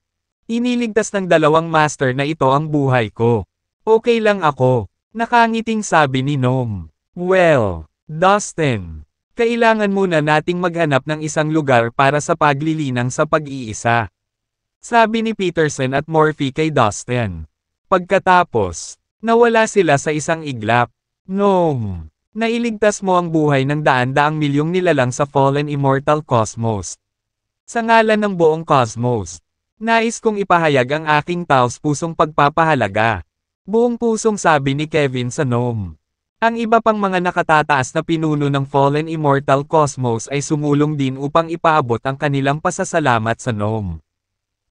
Iniligtas ng dalawang master na ito ang buhay ko. Okay lang ako. Nakangiting sabi ni Gnome. Well, Dustin, kailangan muna nating maghanap ng isang lugar para sa paglilinang sa pag-iisa. Sabi ni Peterson at Morphy kay Dustin. Pagkatapos, nawala sila sa isang iglap. Gnome, nailigtas mo ang buhay ng daan-daang milyong nilalang sa Fallen Immortal Cosmos. Sa ngalan ng buong cosmos, nais kong ipahayag ang aking taos-pusong pagpapahalaga. Buong pusong sabi ni Kevin sa gnome. Ang iba pang mga nakatataas na pinuno ng Fallen Immortal Cosmos ay sumulong din upang ipaabot ang kanilang pasasalamat sa gnome.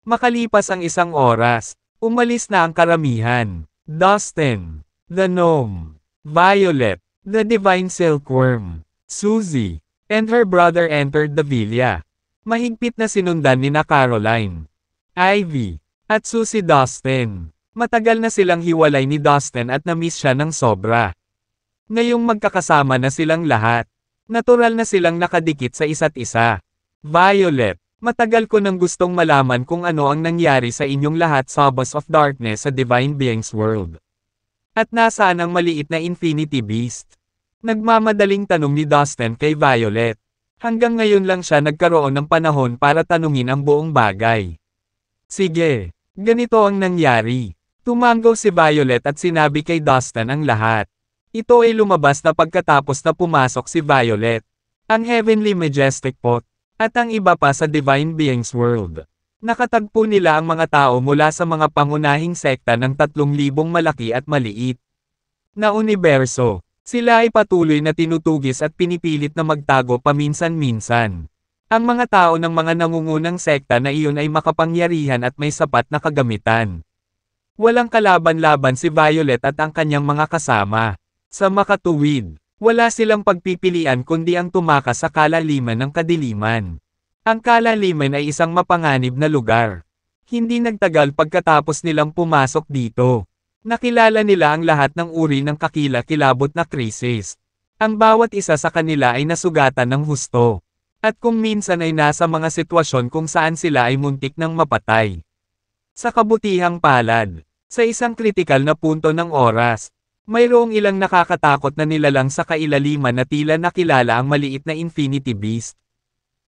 Makalipas ang isang oras, umalis na ang karamihan. Dustin, the gnome, Violet, the Divine Silkworm, Susie, and her brother entered the villa. Mahigpit na sinundan ni na Caroline, Ivy, at Susie Dustin. Matagal na silang hiwalay ni Dustin at na-miss siya ng sobra. Ngayong magkakasama na silang lahat, natural na silang nakadikit sa isa't isa. Violet, matagal ko nang gustong malaman kung ano ang nangyari sa inyong lahat sa Boss of Darkness sa Divine Beings World. At nasaan ang maliit na Infinity Beast? Nagmamadaling tanong ni Dustin kay Violet. Hanggang ngayon lang siya nagkaroon ng panahon para tanungin ang buong bagay. Sige, ganito ang nangyari. Tumanggo si Violet at sinabi kay Dustin ang lahat. Ito ay lumabas na pagkatapos na pumasok si Violet, ang Heavenly Majestic Pot, at ang iba pa sa Divine Beings World. Nakatagpo nila ang mga tao mula sa mga pangunahing sekta ng 3,000 malaki at maliit na universo. Sila ay patuloy na tinutugis at pinipilit na magtago paminsan-minsan. Ang mga tao ng mga nangungunang sekta na iyon ay makapangyarihan at may sapat na kagamitan. Walang kalaban-laban si Violet at ang kanyang mga kasama. Sa makatuwid, wala silang pagpipilian kundi ang tumakas sa kalaliman ng kadiliman. Ang kalaliman ay isang mapanganib na lugar. Hindi nagtagal pagkatapos nilang pumasok dito. Nakilala nila ang lahat ng uri ng kakila-kilabot na krisis. Ang bawat isa sa kanila ay nasugatan ng husto. At kung minsan ay nasa mga sitwasyon kung saan sila ay muntik ng mapatay. Sa kabutihang palad, sa isang kritikal na punto ng oras, mayroong ilang nakakatakot na nilalang sa kailaliman na tila nakilala ang maliit na Infinity Beast.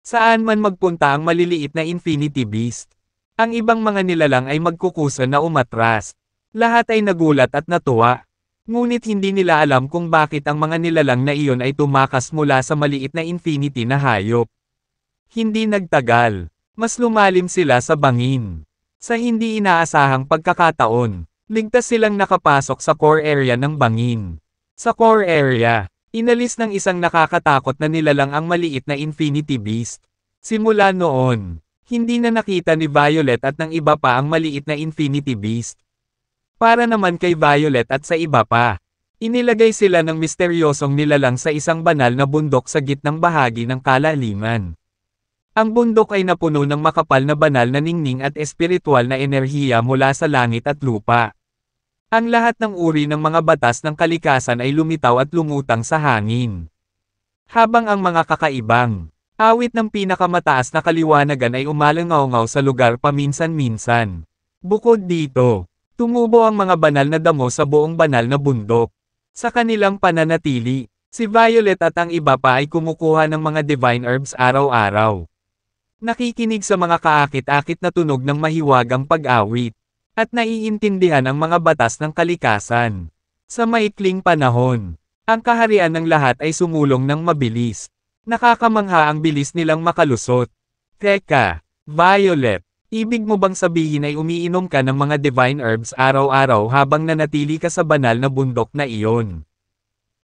Saan man magpunta ang maliliit na Infinity Beast, ang ibang mga nilalang ay magkukusa na umatras. Lahat ay nagulat at natuwa. Ngunit hindi nila alam kung bakit ang mga nilalang na iyon ay tumakas mula sa maliit na infinity na hayop. Hindi nagtagal, mas lumalim sila sa bangin. Sa hindi inaasahang pagkakataon, ligtas silang nakapasok sa core area ng bangin. Sa core area, inalis ng isang nakakatakot na nilalang ang maliit na Infinity Beast. Simula noon, hindi na nakita ni Violet at ng iba pa ang maliit na Infinity Beast. Para naman kay Violet at sa iba pa, inilagay sila ng misteryosong nilalang sa isang banal na bundok sa gitnang bahagi ng kalaliman. Ang bundok ay napuno ng makapal na banal na ningning at espiritual na enerhiya mula sa langit at lupa. Ang lahat ng uri ng mga batas ng kalikasan ay lumitaw at lumutang sa hangin. Habang ang mga kakaibang awit ng pinakamataas na kaliwanagan ay umalangaw-ngaw sa lugar paminsan-minsan. Bukod dito, tumubo ang mga banal na damo sa buong banal na bundok. Sa kanilang pananatili, si Violet at ang iba pa ay kumukuha ng mga divine herbs araw-araw. Nakikinig sa mga kaakit-akit na tunog ng mahiwagang pag-awit, at naiintindihan ang mga batas ng kalikasan. Sa maikling panahon, ang kaharian ng lahat ay sumulong ng mabilis. Nakakamangha ang bilis nilang makalusot. Teka, Violet, ibig mo bang sabihin ay umiinom ka ng mga divine herbs araw-araw habang nanatili ka sa banal na bundok na iyon?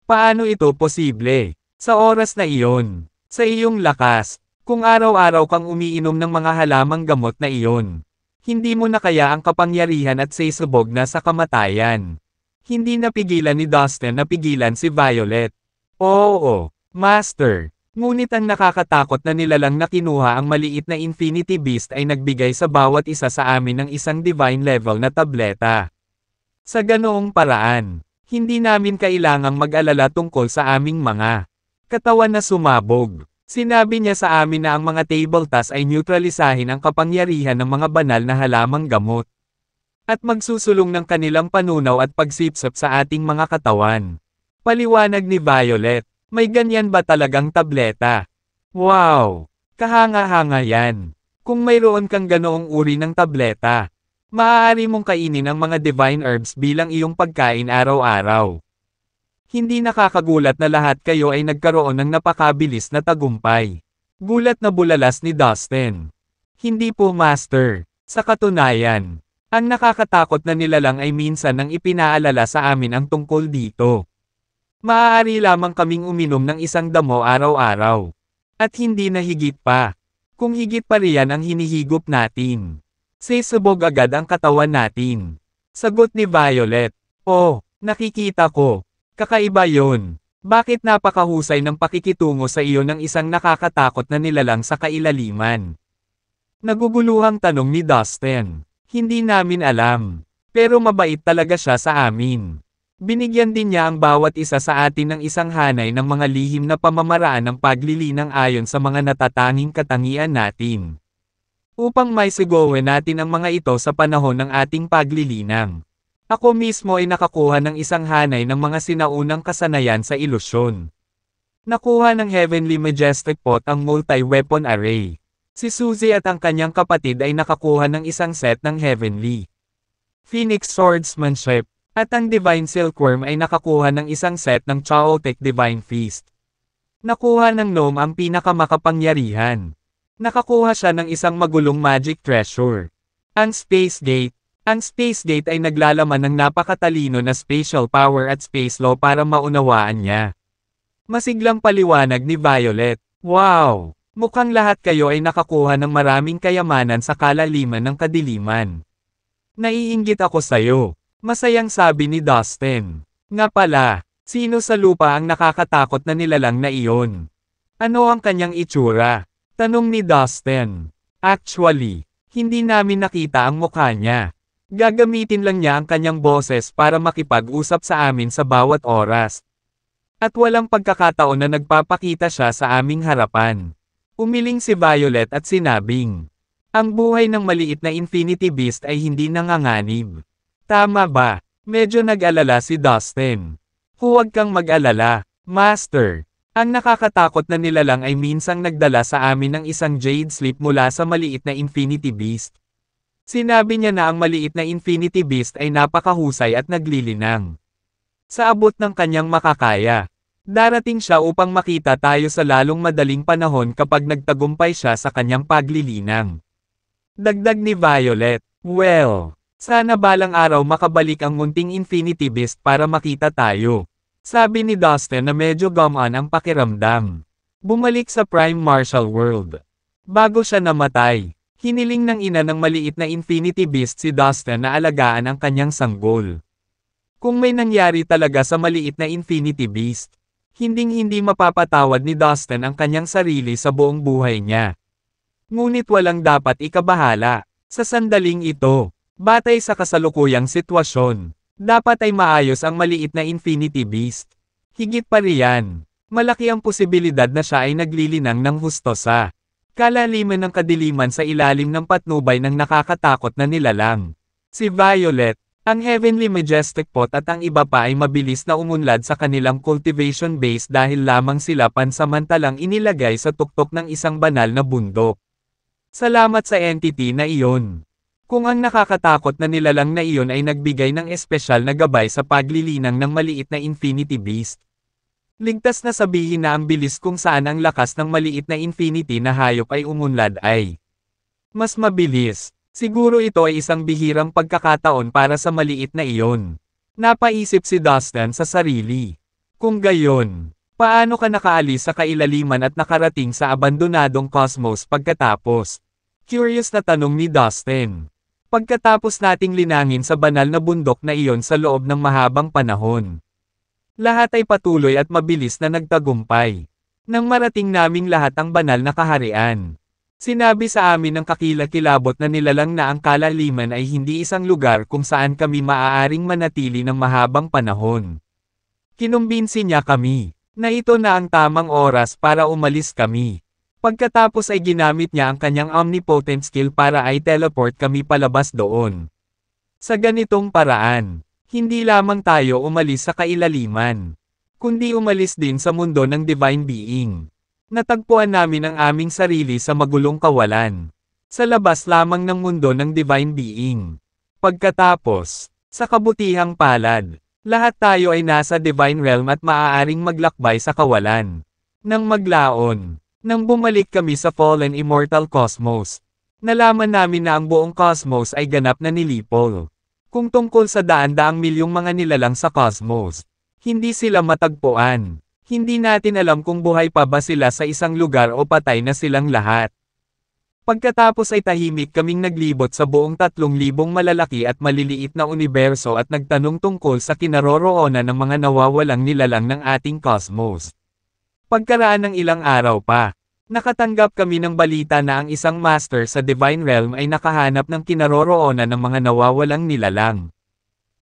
Paano ito posible? Sa oras na iyon, sa iyong lakas, kung araw-araw kang umiinom ng mga halamang gamot na iyon, hindi mo na kaya ang kapangyarihan at sasabog na sa kamatayan. Hindi napigilan ni Dustin na pigilan si Violet. Oo, Master. Ngunit ang nakakatakot na nilalang na kinuha ang maliit na Infinity Beast ay nagbigay sa bawat isa sa amin ng isang divine level na tableta. Sa ganoong paraan, hindi namin kailangang mag-alala tungkol sa aming mga katawan na sumabog. Sinabi niya sa amin na ang mga table tasks ay neutralisahin ang kapangyarihan ng mga banal na halamang gamot. At magsusulong ng kanilang panunaw at pagsipsap sa ating mga katawan. Paliwanag ni Violet, may ganyan ba talagang tableta? Wow! Kahanga-hanga yan. Kung mayroon kang ganoong uri ng tableta, maaari mong kainin ang mga divine herbs bilang iyong pagkain araw-araw. Hindi nakakagulat na lahat kayo ay nagkaroon ng napakabilis na tagumpay. Gulat na bulalas ni Dustin. Hindi po, Master. Sa katunayan, ang nakakatakot na nilalang ay minsan nang ipinaalala sa amin ang tungkol dito. Maaari lamang kaming uminom ng isang damo araw-araw. At hindi na higit pa. Kung higit pa riyan ang hinihigop natin, sasabog agad ang katawan natin. Sagot ni Violet. Oh, nakikita ko. Kakaiba yon. Bakit napakahusay ng pakikitungo sa iyo ng isang nakakatakot na nilalang sa kailaliman? Naguguluhang tanong ni Dustin. Hindi namin alam. Pero mabait talaga siya sa amin. Binigyan din niya ang bawat isa sa atin ng isang hanay ng mga lihim na pamamaraan ng paglilinang ayon sa mga natatanging katangian natin. Upang maisagawa natin ang mga ito sa panahon ng ating paglilinang. Ako mismo ay nakakuha ng isang hanay ng mga sinaunang kasanayan sa ilusyon. Nakuha ng Heavenly Majestic Pot ang multi-weapon array. Si Suzy at ang kanyang kapatid ay nakakuha ng isang set ng Heavenly Phoenix Swordsmanship, at ang Divine Silkworm ay nakakuha ng isang set ng Chaotic Divine Feast. Nakuha ng Gnome ang pinakamakapangyarihan. Nakakuha siya ng isang magulong magic treasure. Ang Space Gate. Ang Space Gate ay naglalaman ng napakatalino na spatial power at space law para maunawaan niya. Masiglang paliwanag ni Violet. Wow! Mukhang lahat kayo ay nakakuha ng maraming kayamanan sa kalaliman ng kadiliman. Naiinggit ako sa'yo. Masayang sabi ni Dustin. Nga pala, sino sa lupa ang nakakatakot na nilalang na iyon? Ano ang kanyang itsura? Tanong ni Dustin. Actually, hindi namin nakita ang mukha niya. Gagamitin lang niya ang kanyang boses para makipag-usap sa amin sa bawat oras. At walang pagkakataon na nagpapakita siya sa aming harapan. Umiling si Violet at sinabing, ang buhay ng maliit na Infinity Beast ay hindi nanganganib. Tama ba? Medyo nag-alala si Dustin. Huwag kang mag-alala, Master. Ang nakakatakot na nilalang ay minsang nagdala sa amin ng isang Jade Slip mula sa maliit na Infinity Beast. Sinabi niya na ang maliit na Infinity Beast ay napakahusay at naglilinang. Sa abot ng kanyang makakaya, darating siya upang makita tayo sa lalong madaling panahon kapag nagtagumpay siya sa kanyang paglilinang. Dagdag ni Violet, well, sana balang araw makabalik ang munting Infinity Beast para makita tayo. Sabi ni Dustin na medyo gumaan ang pakiramdam. Bumalik sa Prime Martial World. Bago siya namatay, hiniling ng ina ng maliit na Infinity Beast si Dustin na alagaan ang kanyang sanggol. Kung may nangyari talaga sa maliit na Infinity Beast, hinding-hindi mapapatawad ni Dustin ang kanyang sarili sa buong buhay niya. Ngunit walang dapat ikabahala. Sa sandaling ito, batay sa kasalukuyang sitwasyon, dapat ay maayos ang maliit na Infinity Beast. Higit pa riyan, malaki ang posibilidad na siya ay naglilinang ng husto sa kalaliman ng kadiliman sa ilalim ng patnubay ng nakakatakot na nilalang. Si Violet, ang Heavenly Majestic Pot at ang iba pa ay mabilis na umunlad sa kanilang cultivation base dahil lamang sila pansamantalang inilagay sa tuktok ng isang banal na bundok. Salamat sa entity na iyon. Kung ang nakakatakot na nilalang na iyon ay nagbigay ng espesyal na gabay sa paglilinang ng maliit na Infinity Beast. Ligtas na sabihin na ang bilis kung saan ang lakas ng maliit na Infinity na hayop ay umunlad ay mas mabilis. Siguro ito ay isang bihirang pagkakataon para sa maliit na iyon. Napaisip si Dustin sa sarili. Kung gayon, paano ka nakaalis sa kailaliman at nakarating sa abandonadong cosmos pagkatapos? Curious na tanong ni Dustin. Pagkatapos nating linangin sa banal na bundok na iyon sa loob ng mahabang panahon. Lahat ay patuloy at mabilis na nagtagumpay. Nang marating naming lahat ang banal na kaharian. Sinabi sa amin ng kakilakilabot na nilalang na ang kalaliman ay hindi isang lugar kung saan kami maaaring manatili ng mahabang panahon. Kinumbinsi niya kami, na ito na ang tamang oras para umalis kami. Pagkatapos ay ginamit niya ang kanyang omnipotent skill para ay teleport kami palabas doon. Sa ganitong paraan, hindi lamang tayo umalis sa kailaliman, kundi umalis din sa mundo ng Divine Being. Natagpuan namin ang aming sarili sa magulong kawalan. Sa labas lamang ng mundo ng Divine Being. Pagkatapos, sa kabutihang palad, lahat tayo ay nasa Divine Realm at maaaring maglakbay sa kawalan. Nang maglaon, nang bumalik kami sa Fallen Immortal Cosmos, nalaman namin na ang buong cosmos ay ganap na nilipol. Kung tungkol sa daan-daang milyong mga nilalang sa cosmos, hindi sila matagpuan. Hindi natin alam kung buhay pa ba sila sa isang lugar o patay na silang lahat. Pagkatapos ay tahimik kaming naglibot sa buong 3,000 malalaki at maliliit na universo at nagtanong tungkol sa kinaroroonan ng mga nawawalang nilalang ng ating cosmos. Pagkaraan ng ilang araw pa, nakatanggap kami ng balita na ang isang master sa Divine Realm ay nakahanap ng kinaroroonan ng mga nawawalang nilalang.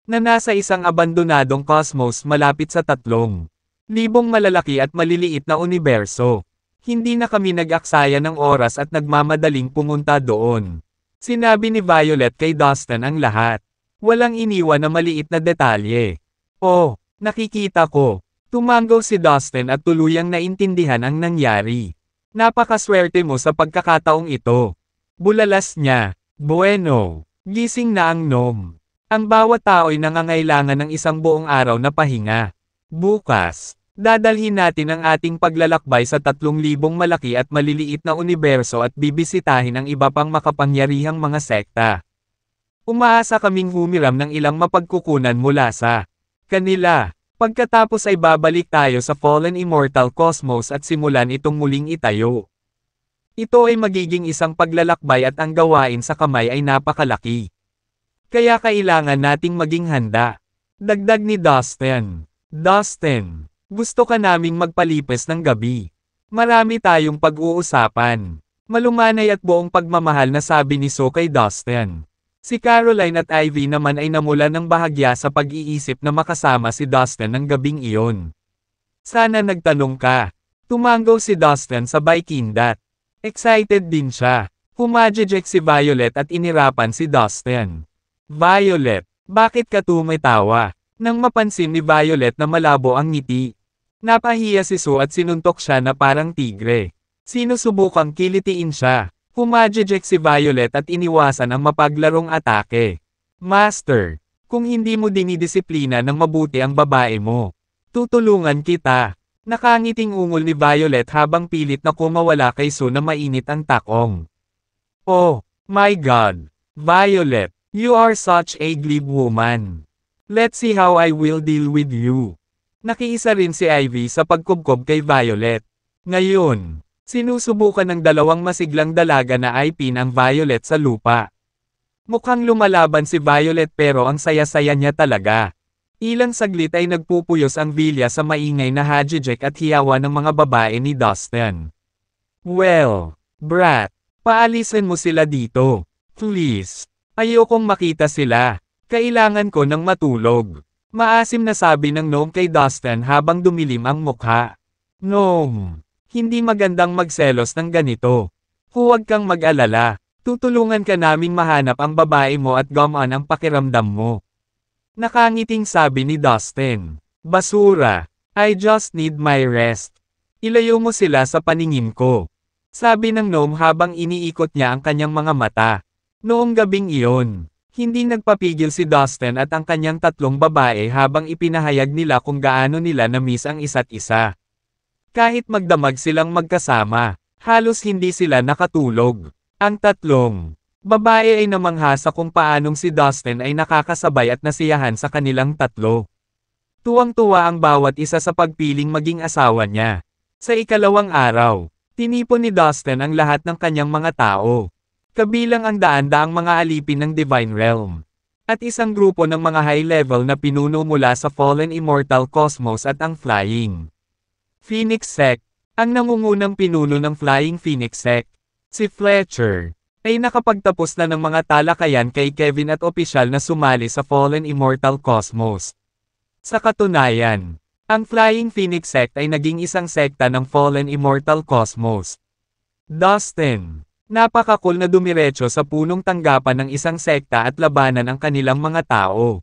Na nasa isang abandonadong cosmos malapit sa 3,000 malalaki at maliliit na universo. Hindi na kami nag-aksaya ng oras at nagmamadaling pumunta doon. Sinabi ni Violet kay Dustin ang lahat. Walang iniwan na maliit na detalye. Oh, nakikita ko. Tumango si Dustin at tuluyang naintindihan ang nangyari. Napakaswerte mo sa pagkakataong ito. Bulalas niya. Bueno, gising na ang gnome. Ang bawat tao'y nangangailangan ng isang buong araw na pahinga. Bukas, dadalhin natin ang ating paglalakbay sa 3,000 malaki at maliliit na universo at bibisitahin ang iba pang makapangyarihang mga sekta. Umaasa kaming humiram ng ilang mapagkukunan mula sa kanila. Pagkatapos ay babalik tayo sa Fallen Immortal Cosmos at simulan itong muling itayo. Ito ay magiging isang paglalakbay at ang gawain sa kamay ay napakalaki. Kaya kailangan nating maging handa. Dagdag ni Dustin. Dustin, gusto ka naming magpalipas ng gabi. Marami tayong pag-uusapan. Malumanay at buong pagmamahal na sabi ni So kay Dustin. Si Caroline at Ivy naman ay namulan ng bahagya sa pag-iisip na makasama si Dustin ng gabing iyon. Sana nagtanong ka. Tumango si Dustin sa Baikindat. Excited din siya. Humajejek si Violet at inirapan si Dustin. Violet, bakit ka tumatawa? Nang mapansin ni Violet na malabo ang ngiti. Napahiya si Sue at sinuntok siya na parang tigre. Sinusubukang kilitiin siya. Humajejek si Violet at iniwasan ang mapaglarong atake. Master, kung hindi mo dinidisiplina ng mabuti ang babae mo, tutulungan kita. Nakangiting ungol ni Violet habang pilit na kumawala kay Sue na mainit ang takong. Oh, my God! Violet, you are such a glib woman. Let's see how I will deal with you. Nakiisa rin si Ivy sa pagkubkob kay Violet. Ngayon, sinusubukan ng dalawang masiglang dalaga na ipin ang Violet sa lupa. Mukhang lumalaban si Violet pero ang saya-saya niya talaga. Ilang saglit ay nagpupuyos ang Vilya sa maingay na hajijek at hiyawa ng mga babae ni Dustin. Well, brat, paalisin mo sila dito. Please. Ayokong makita sila. Kailangan ko ng matulog. Maasim na sabi ng gnome kay Dustin habang dumilim ang mukha. Gnome, hindi magandang magselos ng ganito. Huwag kang mag-alala. Tutulungan ka naming mahanap ang babae mo at gumaan ang pakiramdam mo. Nakangiting sabi ni Dustin. Basura. I just need my rest. Ilayo mo sila sa paningin ko. Sabi ng gnome habang iniikot niya ang kanyang mga mata. Noong gabing iyon, hindi nagpapigil si Dustin at ang kanyang tatlong babae habang ipinahayag nila kung gaano nila na-miss ang isa't isa. Kahit magdamag silang magkasama, halos hindi sila nakatulog. Ang tatlong babae ay namanghasa kung paanong si Dustin ay nakakasabay at nasiyahan sa kanilang tatlo. Tuwang-tuwa ang bawat isa sa pagpiling maging asawa niya. Sa ikalawang araw, tinipon ni Dustin ang lahat ng kanyang mga tao. Kabilang ang daan-daang mga alipin ng Divine Realm. At isang grupo ng mga high-level na pinuno mula sa Fallen Immortal Cosmos at ang Flying Phoenix Sect. Ang nangungunang pinuno ng Flying Phoenix Sect, si Fletcher, ay nakapagtapos na ng mga talakayan kay Kevin at opisyal na sumali sa Fallen Immortal Cosmos. Sa katunayan, ang Flying Phoenix Sect ay naging isang sekta ng Fallen Immortal Cosmos. Dustin, napaka-cool na dumiretso sa punong tanggapan ng isang sekta at labanan ang kanilang mga tao.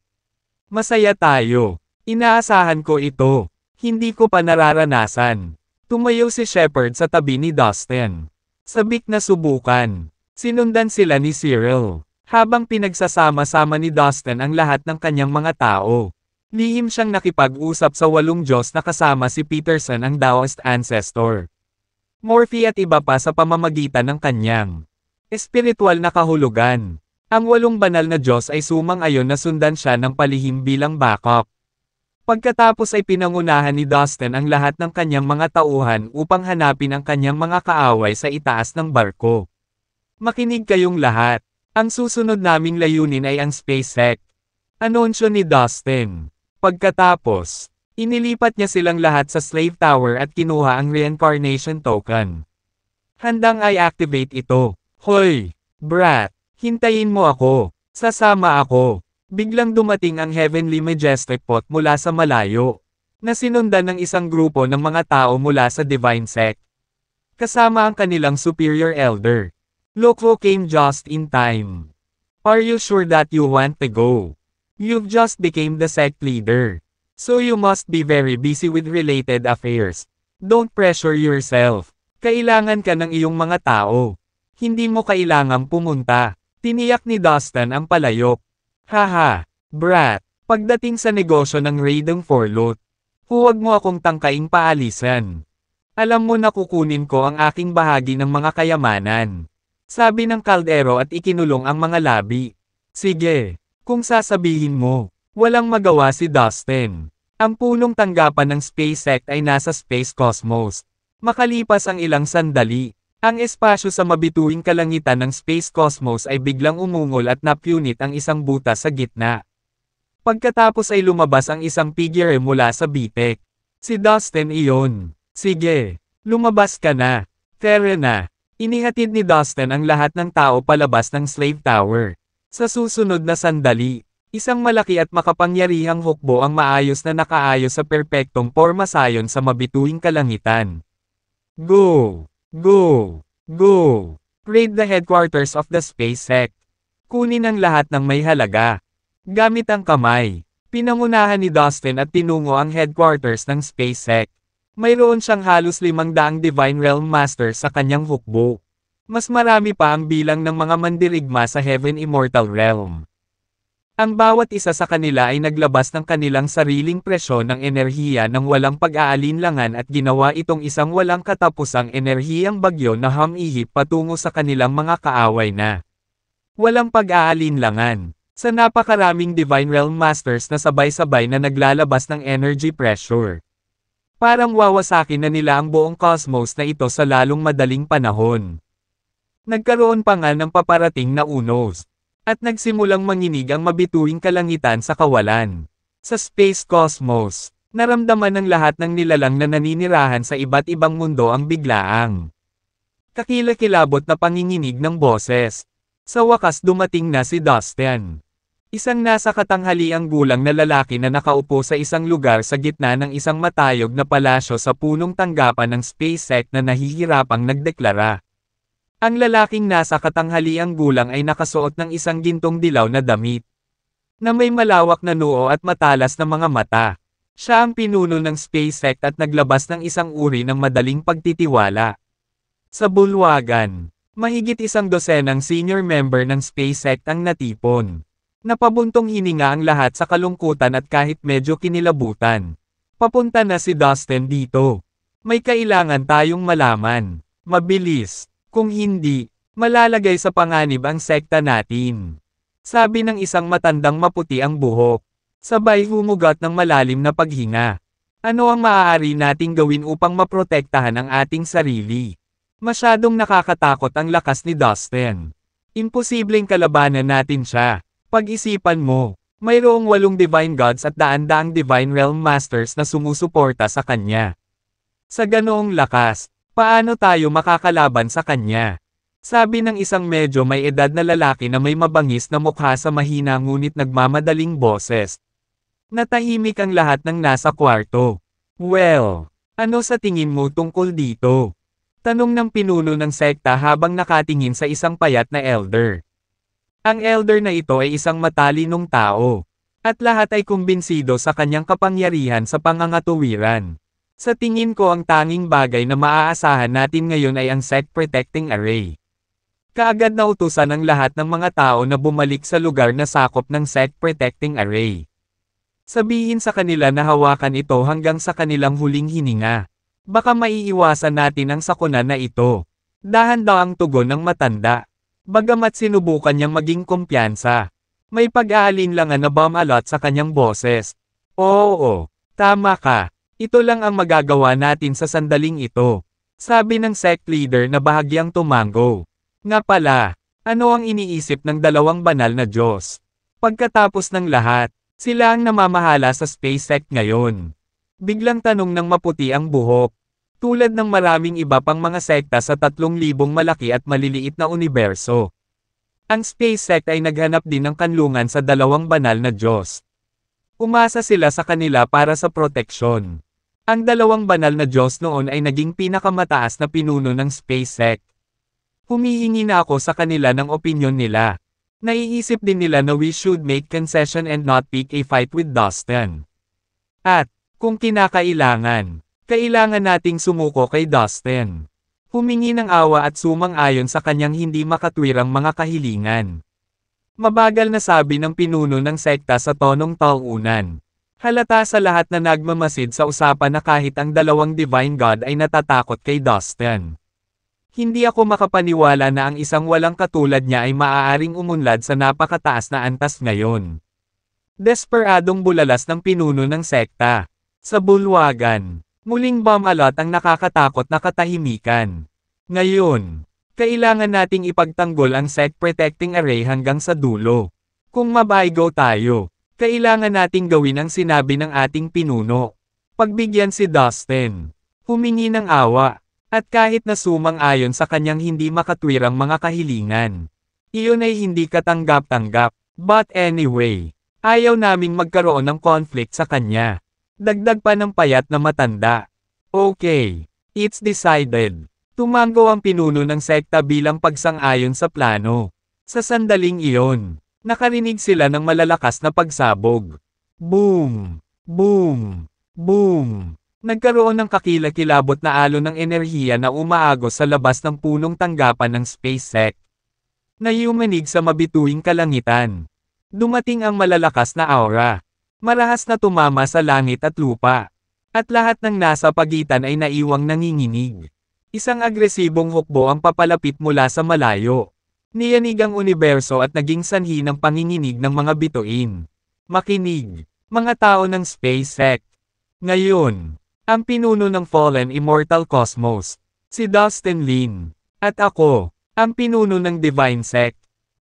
Masaya tayo. Inaasahan ko ito. Hindi ko pa nararanasan. Tumayo si Shepard sa tabi ni Dustin. Sabik na subukan. Sinundan sila ni Cyril. Habang pinagsasama-sama ni Dustin ang lahat ng kanyang mga tao. Lihim siyang nakipag-usap sa 8 Diyos na kasama si Peterson ang Taoist Ancestor. Morphe at iba pa sa pamamagitan ng kanyang espiritual na kahulugan. Ang 8 banal na Diyos ay sumang-ayon na sundan siya ng palihim bilang backup. Pagkatapos ay pinangunahan ni Dustin ang lahat ng kanyang mga tauhan upang hanapin ang kanyang mga kaaway sa itaas ng barko. Makinig kayong lahat. Ang susunod naming layunin ay ang Space Sect. Anunsyo ni Dustin. Pagkatapos, inilipat niya silang lahat sa Slave Tower at kinuha ang Reincarnation Token. Handang i-activate ito. Hoy, brat, hintayin mo ako. Sasama ako. Biglang dumating ang Heavenly Majestic Pot mula sa malayo, na sinundan ng isang grupo ng mga tao mula sa Divine Sect. Kasama ang kanilang Superior Elder. Loco came just in time. Are you sure that you want to go? You've just became the sect leader. So you must be very busy with related affairs. Don't pressure yourself. Kailangan ka ng iyong mga tao. Hindi mo kailangang pumunta. Tiniyak ni Dustin ang palayok. Haha, brat, pagdating sa negosyo ng Raiding Forloot, huwag mo akong tangkaing paalisan. Alam mo na kukunin ko ang aking bahagi ng mga kayamanan. Sabi ng kaldero at ikinulong ang mga labi. Sige, kung sasabihin mo, walang magawa si Dustin. Ang punong tanggapan ng Space Sect ay nasa Space Cosmos. Makalipas ang ilang sandali, Ang espasyo sa mabituing kalangitan ng space cosmos ay biglang umungol at napunit ang isang butas sa gitna. Pagkatapos ay lumabas ang isang figure mula sa bitek. Si Dustin iyon. Sige, lumabas ka na. Terena. Inihatid ni Dustin ang lahat ng tao palabas ng slave tower. Sa susunod na sandali, isang malaki at makapangyarihang hukbo ang maayos na nakaayos sa perpektong porma sayon sa mabituing kalangitan. Go! Go! Go! Raid the headquarters of the space sect. Kunin ang lahat ng may halaga. Gamit ang kamay. Pinangunahan ni Dustin at tinungo ang headquarters ng space sect. Mayroon siyang halos 500 Divine Realm Masters sa kanyang hukbo. Mas marami pa ang bilang ng mga mandirigma sa Heaven Immortal Realm. Ang bawat isa sa kanila ay naglabas ng kanilang sariling presyon ng enerhiya ng walang pag-aalinlangan at ginawa itong isang walang katapusang enerhiyang bagyo na humihip patungo sa kanilang mga kaaway na walang pag-aalinlangan. Sa napakaraming Divine Realm Masters na sabay-sabay na naglalabas ng energy pressure. Parang wawasakin na nila ang buong cosmos na ito sa lalong madaling panahon. Nagkaroon pa nga ng paparating na unos. At nagsimulang manginig ang mabituing kalangitan sa kawalan. Sa space cosmos, naramdaman ng lahat ng nilalang na naninirahan sa iba't ibang mundo ang biglaang kakilakilabot na panginginig ng boses. Sa wakas dumating na si Dustin. Isang nasa katanghaliang gulang na lalaki na nakaupo sa isang lugar sa gitna ng isang matayog na palasyo sa punong tanggapan ng SpaceX na nahihirapang nagdeklara. Ang lalaking nasa katanghaliang gulang ay nakasuot ng isang gintong dilaw na damit, na may malawak na noo at matalas na mga mata. Siya ang pinuno ng SpaceX at naglabas ng isang uri ng madaling pagtitiwala. Sa bulwagan, mahigit 100 senior member ng SpaceX ang natipon. Napabuntong hininga ang lahat sa kalungkutan at kahit medyo kinilabutan. Papunta na si Dustin dito. May kailangan tayong malaman. Mabilis. Kung hindi, malalagay sa panganib ang sekta natin. Sabi ng isang matandang maputi ang buhok. Sabay humugat ng malalim na paghinga. Ano ang maaari nating gawin upang maprotektahan ang ating sarili? Masyadong nakakatakot ang lakas ni Dustin. Imposibleng kalabanan natin siya. Pag-isipan mo, mayroong 8 Divine Gods at daan-daang Divine Realm Masters na sumusuporta sa kanya. Sa ganoong lakas, paano tayo makakalaban sa kanya? Sabi ng isang medyo may edad na lalaki na may mabangis na mukha sa mahina ngunit nagmamadaling boses. Natahimik ang lahat ng nasa kwarto. Well, ano sa tingin mo tungkol dito? Tanong ng pinuno ng sekta habang nakatingin sa isang payat na elder. Ang elder na ito ay isang matalinong tao. At lahat ay kumbinsido sa kanyang kapangyarihan sa pangangatuwiran. Sa tingin ko ang tanging bagay na maaasahan natin ngayon ay ang Sect Protecting Array. Kaagad na utusan ang lahat ng mga tao na bumalik sa lugar na sakop ng Sect Protecting Array. Sabihin sa kanila na hawakan ito hanggang sa kanilang huling hininga. Baka maiiwasan natin ang sakuna na ito. Dahan-dahang tugon ng matanda. Bagamat sinubukan niyang maging kumpiyansa. May pag-aalinlangan na bomb alot sa kanyang boses. Oo, tama ka. Ito lang ang magagawa natin sa sandaling ito. Sabi ng sect leader na bahagyang tumango. Nga pala, ano ang iniisip ng dalawang banal na Diyos? Pagkatapos ng lahat, sila ang namamahala sa SpaceX ngayon. Biglang tanong ng maputi ang buhok. Tulad ng maraming iba pang mga sekta sa 3,000 malaki at maliliit na universo. Ang SpaceX ay naghanap din ng kanlungan sa dalawang banal na Diyos. Umasa sila sa kanila para sa proteksyon. Ang dalawang banal na Diyos noon ay naging pinakamataas na pinuno ng SpaceX. Humihingi na ako sa kanila ng opinyon nila. Naiisip din nila na we should make concession and not pick a fight with Dustin. At, kung kinakailangan, kailangan nating sumuko kay Dustin. Humingi ng awa at sumang-ayon sa kanyang hindi makatwirang mga kahilingan. Mabagal na sabi ng pinuno ng sekta sa tonong talunan. Halata sa lahat na nagmamasid sa usapan na kahit ang dalawang Divine God ay natatakot kay Dustin. Hindi ako makapaniwala na ang isang walang katulad niya ay maaaring umunlad sa napakataas na antas ngayon. Desperadong bulalas ng pinuno ng sekta. Sa bulwagan. Muling bomb alot ang nakakatakot na katahimikan. Ngayon, kailangan nating ipagtanggol ang sect protecting array hanggang sa dulo. Kung mabaygo tayo, kailangan nating gawin ang sinabi ng ating pinuno. Pagbigyan si Dustin. Humingi ng awa. At kahit na sumang-ayon sa kanyang hindi makatwirang mga kahilingan. Iyon ay hindi katanggap-tanggap. But anyway, ayaw naming magkaroon ng conflict sa kanya. Dagdag pa ng payat na matanda. Okay, it's decided. Tumango ang pinuno ng sekta bilang pagsang-ayon sa plano. Sa sandaling iyon, nakarinig sila ng malalakas na pagsabog. Boom! Boom! Boom! Nagkaroon ng kakilakilabot na alon ng enerhiya na umaagos sa labas ng punong tanggapan ng SpaceX. Nayumanig sa mabituing kalangitan. Dumating ang malalakas na aura. Marahas na tumama sa langit at lupa. At lahat ng nasa pagitan ay naiwang nanginginig. Isang agresibong hukbo ang papalapit mula sa malayo. Niyanig ang universo at naging sanhi ng panginginig ng mga bituin. Makinig, mga tao ng SpaceX. Ngayon, ang pinuno ng Fallen Immortal Cosmos, si Dustin Lin, at ako, ang pinuno ng Divine Sect,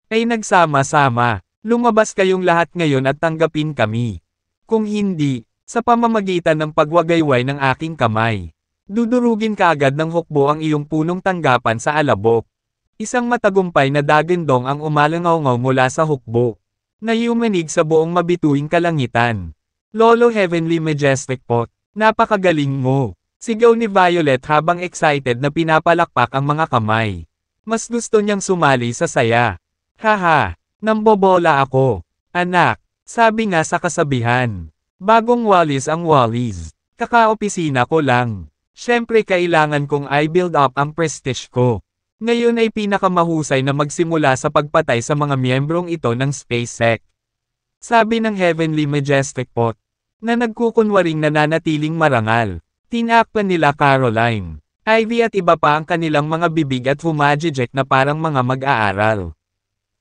ay nagsama-sama. Lumabas kayong lahat ngayon at tanggapin kami. Kung hindi, sa pamamagitan ng pagwagayway ng aking kamay, dudurugin kaagad ng hukbo ang iyong punong tanggapan sa alabok. Isang matagumpay na dagandong ang umalangaw mula sa hukbo. Nayumanig sa buong mabituing kalangitan. Lolo Heavenly Majestic Pot, napakagaling mo. Sigaw ni Violet habang excited na pinapalakpak ang mga kamay. Mas gusto niyang sumali sa saya. Haha, nambobola ako. Anak, sabi nga sa kasabihan. Bagong walis ang walis. Kakaopisina ko lang. Siyempre kailangan kong i-build up ang prestige ko. Ngayon ay pinakamahusay na magsimula sa pagpatay sa mga miyembrong ito ng SpaceX. Sabi ng Heavenly Majestic Pot, na nagkukunwaring nananatiling marangal. Tinakpan nila Caroline, Ivy at iba pa ang kanilang mga bibig at humajijek na parang mga mag-aaral.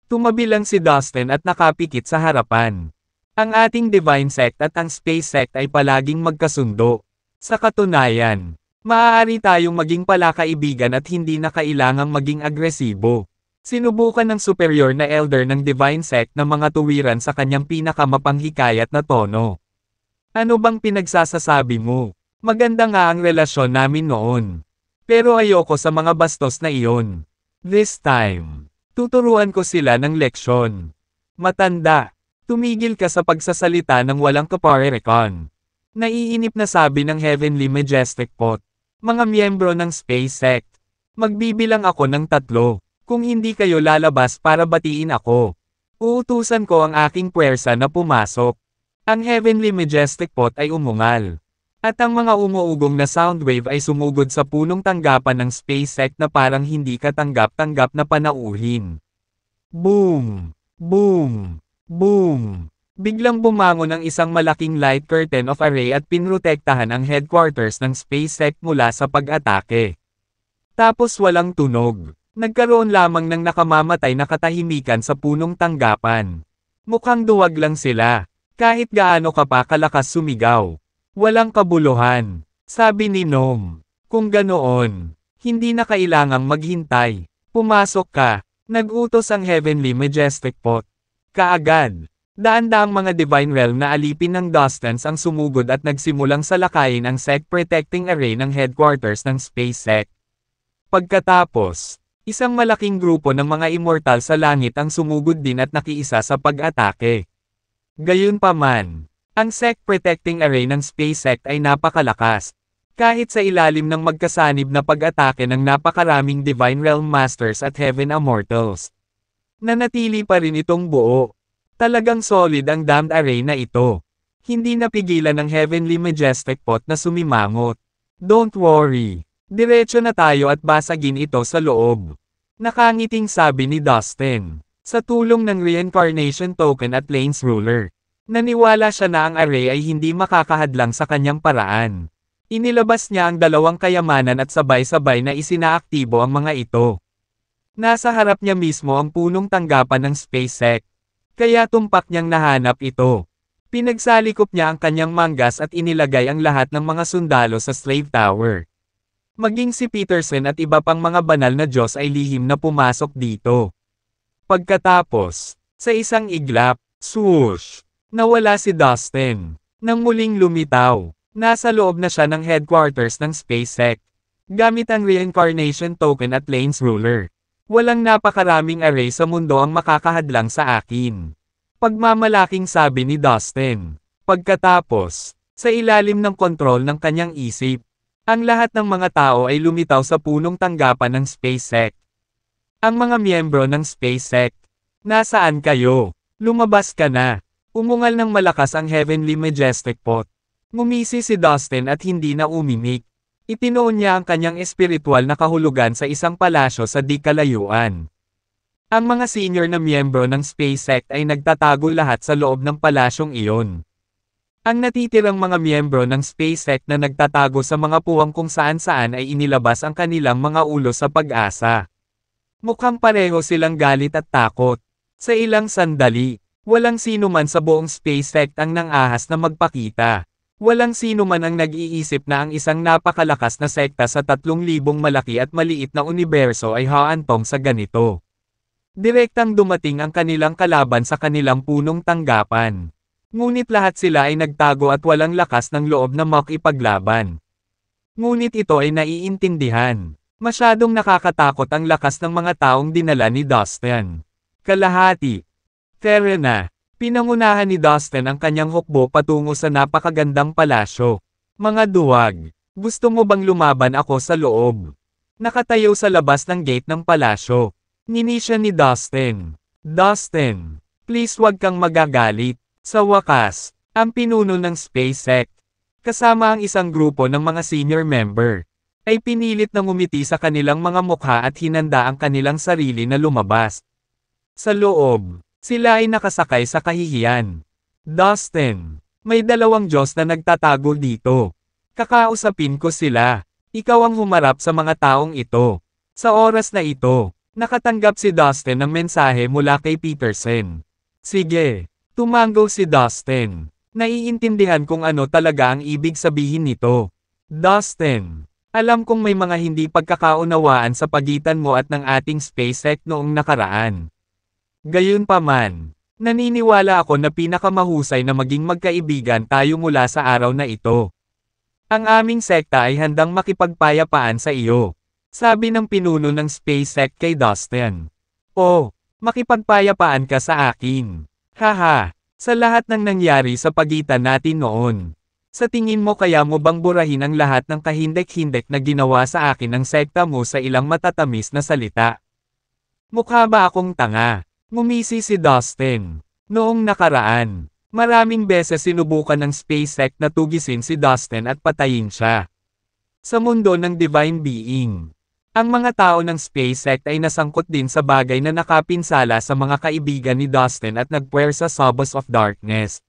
Tumabi lang si Dustin at nakapikit sa harapan. Ang ating Divine Sect at ang Space Sect ay palaging magkasundo. Sa katunayan, maaari tayong maging palakaibigan at hindi na kailangang maging agresibo. Sinubukan ng superior na elder ng Divine Sect na mga tuwiran sa kanyang pinakamapanghikayat na tono. Ano bang pinagsasasabi mo? Maganda nga ang relasyon namin noon. Pero ayoko sa mga bastos na iyon. This time, tuturuan ko sila ng leksyon. Matanda, tumigil ka sa pagsasalita ng walang kaparerekon. Naiinip na sabi ng Heavenly Majestic Pot. Mga miyembro ng SpaceX, magbibilang ako ng 3. Kung hindi kayo lalabas para batiin ako, uutusan ko ang aking puwersa na pumasok. Ang Heavenly Majestic Pot ay umungal. At ang mga umuugong na soundwave ay sumugod sa punong tanggapan ng SpaceX na parang hindi katanggap-tanggap na panauhin. Boom! Boom! Boom! Biglang bumangon ang isang malaking light curtain of array at pinrotektahan ang headquarters ng SpaceX mula sa pag-atake. Tapos walang tunog. Nagkaroon lamang ng nakamamatay na katahimikan sa punong tanggapan. Mukhang duwag lang sila. Kahit gaano ka pa kalakas sumigaw. Walang kabuluhan. Sabi ni Nom. Kung ganoon, hindi na kailangang maghintay. Pumasok ka. Nag-utos ang Heavenly Majestic Pot. Kaagad. Daan-daang mga Divine Realm na alipin ng Dustins ang sumugod at nagsimulang salakayin ang Sect Protecting Array ng headquarters ng SpaceX. Pagkatapos, isang malaking grupo ng mga immortal sa langit ang sumugod din at nakiisa sa pag-atake. Gayunpaman, ang Sect Protecting Array ng SpaceX ay napakalakas. Kahit sa ilalim ng magkasanib na pag-atake ng napakaraming Divine Realm Masters at Heaven Immortals, nanatili pa rin itong buo. Talagang solid ang damned array na ito. Hindi napigilan ng Heavenly Majestic Pot na sumimangot. Don't worry. Diretso na tayo at basagin ito sa loob. Nakangiting sabi ni Dustin. Sa tulong ng Reincarnation Token at Lanes Ruler. Naniwala siya na ang array ay hindi makakahadlang sa kanyang paraan. Inilabas niya ang 2 kayamanan at sabay-sabay na isinaaktibo ang mga ito. Nasa harap niya mismo ang punong tanggapan ng SpaceX. Kaya tumpak niyang nahanap ito. Pinagsalikop niya ang kanyang manggas at inilagay ang lahat ng mga sundalo sa Slave Tower. Maging si Peterson at iba pang mga banal na Diyos ay lihim na pumasok dito. Pagkatapos, sa isang iglap, swoosh, nawala si Dustin. Nang muling lumitaw, nasa loob na siya ng headquarters ng SpaceX. Gamit ang reincarnation token at lanes ruler. Walang napakaraming array sa mundo ang makakahadlang sa akin. Pagmamalaking sabi ni Dustin. Pagkatapos, sa ilalim ng kontrol ng kanyang isip, ang lahat ng mga tao ay lumitaw sa punong tanggapan ng SpaceX. Ang mga miyembro ng SpaceX, nasaan kayo? Lumabas ka na. Umungal ng malakas ang Heavenly Majestic Pot. Ngumisi si Dustin at hindi na umimik. Itinuon niya ang kanyang espiritual na kahulugan sa isang palasyo sa di kalayuan. Ang mga senior na miyembro ng SpaceX ay nagtatago lahat sa loob ng palasyong iyon. Ang natitirang mga miyembro ng SpaceX na nagtatago sa mga puwang kung saan-saan ay inilabas ang kanilang mga ulo sa pag-asa. Mukhang pareho silang galit at takot. Sa ilang sandali, walang sino man sa buong SpaceX ang nang-ahas na magpakita. Walang sino man ang nag-iisip na ang isang napakalakas na sekta sa 3,000 malaki at maliit na universo ay haantong sa ganito. Direktang dumating ang kanilang kalaban sa kanilang punong tanggapan. Ngunit lahat sila ay nagtago at walang lakas ng loob na makipaglaban. Ngunit ito ay naiintindihan. Masyadong nakakatakot ang lakas ng mga taong dinala ni Dustin. Kalahati. Tara na. Pinangunahan ni Dustin ang kanyang hukbo patungo sa napakagandang palasyo. Mga duwag, gusto mo bang lumaban ako sa loob? Nakatayo sa labas ng gate ng palasyo. Ngini siya ni Dustin. Dustin, please wag kang magagalit. Sa wakas, ang pinuno ng SpaceX, kasama ang isang grupo ng mga senior member, ay pinilit na ngumiti sa kanilang mga mukha at hinanda ang kanilang sarili na lumabas. Sa loob, sila ay nakasakay sa kahihiyan. Dustin, may 2 Diyos na nagtatago dito. Kakausapin ko sila. Ikaw ang humarap sa mga taong ito. Sa oras na ito, nakatanggap si Dustin ng mensahe mula kay Peterson. Sige. Tumango si Dustin. Naiintindihan kung ano talaga ang ibig sabihin nito. Dustin, alam kong may mga hindi pagkakaunawaan sa pagitan mo at ng ating SpaceX noong nakaraan. Gayunpaman, naniniwala ako na pinakamahusay na maging magkaibigan tayo mula sa araw na ito. Ang aming sekta ay handang makipagpayapaan sa iyo, sabi ng pinuno ng SpaceX kay Dustin. Oh, makipagpayapaan ka sa akin. Haha, sa lahat ng nangyari sa pagitan natin noon. Sa tingin mo kaya mo bang burahin ang lahat ng kahindek-hindek na ginawa sa akin ng sekta mo sa ilang matatamis na salita? Mukha ba akong tanga? Ngumisi si Dustin. Noong nakaraan, maraming beses sinubukan ng SpaceX na tugisin si Dustin at patayin siya. Sa mundo ng Divine Being, ang mga tao ng SpaceX ay nasangkot din sa bagay na nakapinsala sa mga kaibigan ni Dustin at nagpuwersa sa Boss of Darkness.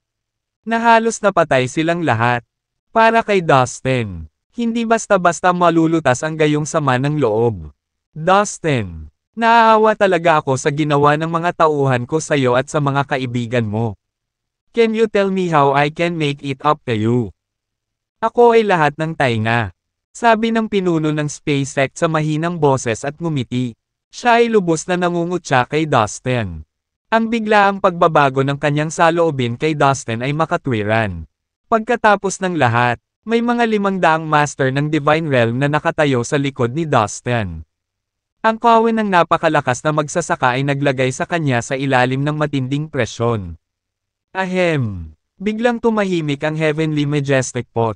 Na halos napatay silang lahat. Para kay Dustin, hindi basta-basta malulutas ang gayong sama ng loob. Dustin, naaawa talaga ako sa ginawa ng mga tauhan ko sa iyo at sa mga kaibigan mo. Can you tell me how I can make it up to you? Ako ay lahat ng tainga. Sabi ng pinuno ng SpaceX sa mahinang boses at ngumiti. Siya ay lubos na nangungutya kay Dustin. Ang biglaang pagbabago ng kanyang saloobin kay Dustin ay makatwiran. Pagkatapos ng lahat, may mga 500 master ng Divine Realm na nakatayo sa likod ni Dustin. Ang kawin ng napakalakas na magsasaka ay naglagay sa kanya sa ilalim ng matinding presyon. Ahem! Biglang tumahimik ang Heavenly Majestic Pot.